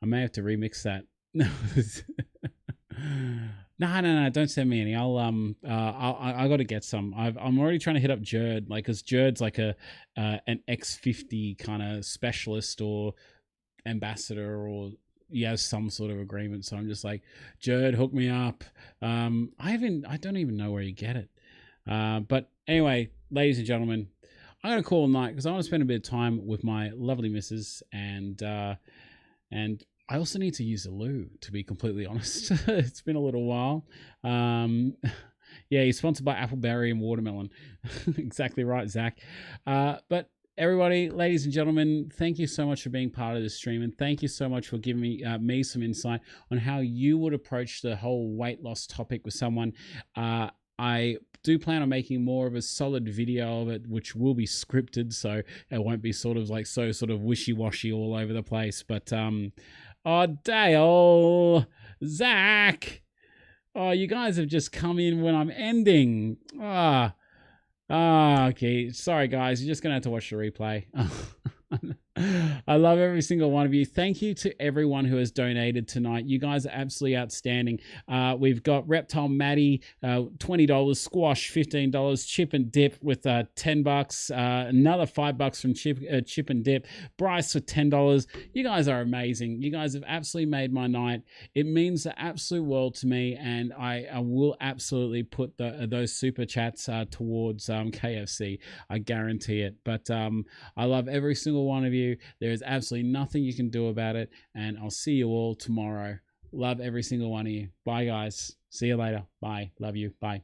I may have to remix that. No, don't send me any. I got to get some. I'm already trying to hit up Jerd, like, cause Jerd's like an X50 kind of specialist or ambassador, or he has some sort of agreement. So I'm just like, Jerd, hook me up. I don't even know where you get it. But anyway, ladies and gentlemen, I'm gonna call it a night because I want to spend a bit of time with my lovely missus, and I also need to use a loo, to be completely honest. It's been a little while. Yeah, he's sponsored by Appleberry and Watermelon. Exactly right, Zach. But everybody, ladies and gentlemen, thank you so much for being part of this stream, and thank you so much for giving me some insight on how you would approach the whole weight loss topic with someone. I do plan on making more of a solid video of it, which will be scripted, so it won't be sort of like so sort of wishy-washy all over the place. But oh, Dale, Zach, oh, you guys have just come in when I'm ending. Okay, sorry guys, you're just gonna have to watch the replay. I love every single one of you. Thank you to everyone who has donated tonight. You guys are absolutely outstanding. We've got Reptile Maddie, $20, Squash, $15, Chip and Dip with $10, another $5 from Chip and Dip, Bryce with $10. You guys are amazing. You guys have absolutely made my night. It means the absolute world to me, and I will absolutely put those super chats towards KFC. I guarantee it. But I love every single one of you. There is absolutely nothing you can do about it, and I'll see you all tomorrow. Love every single one of you. Bye, guys. See you later. Bye. Love you. Bye.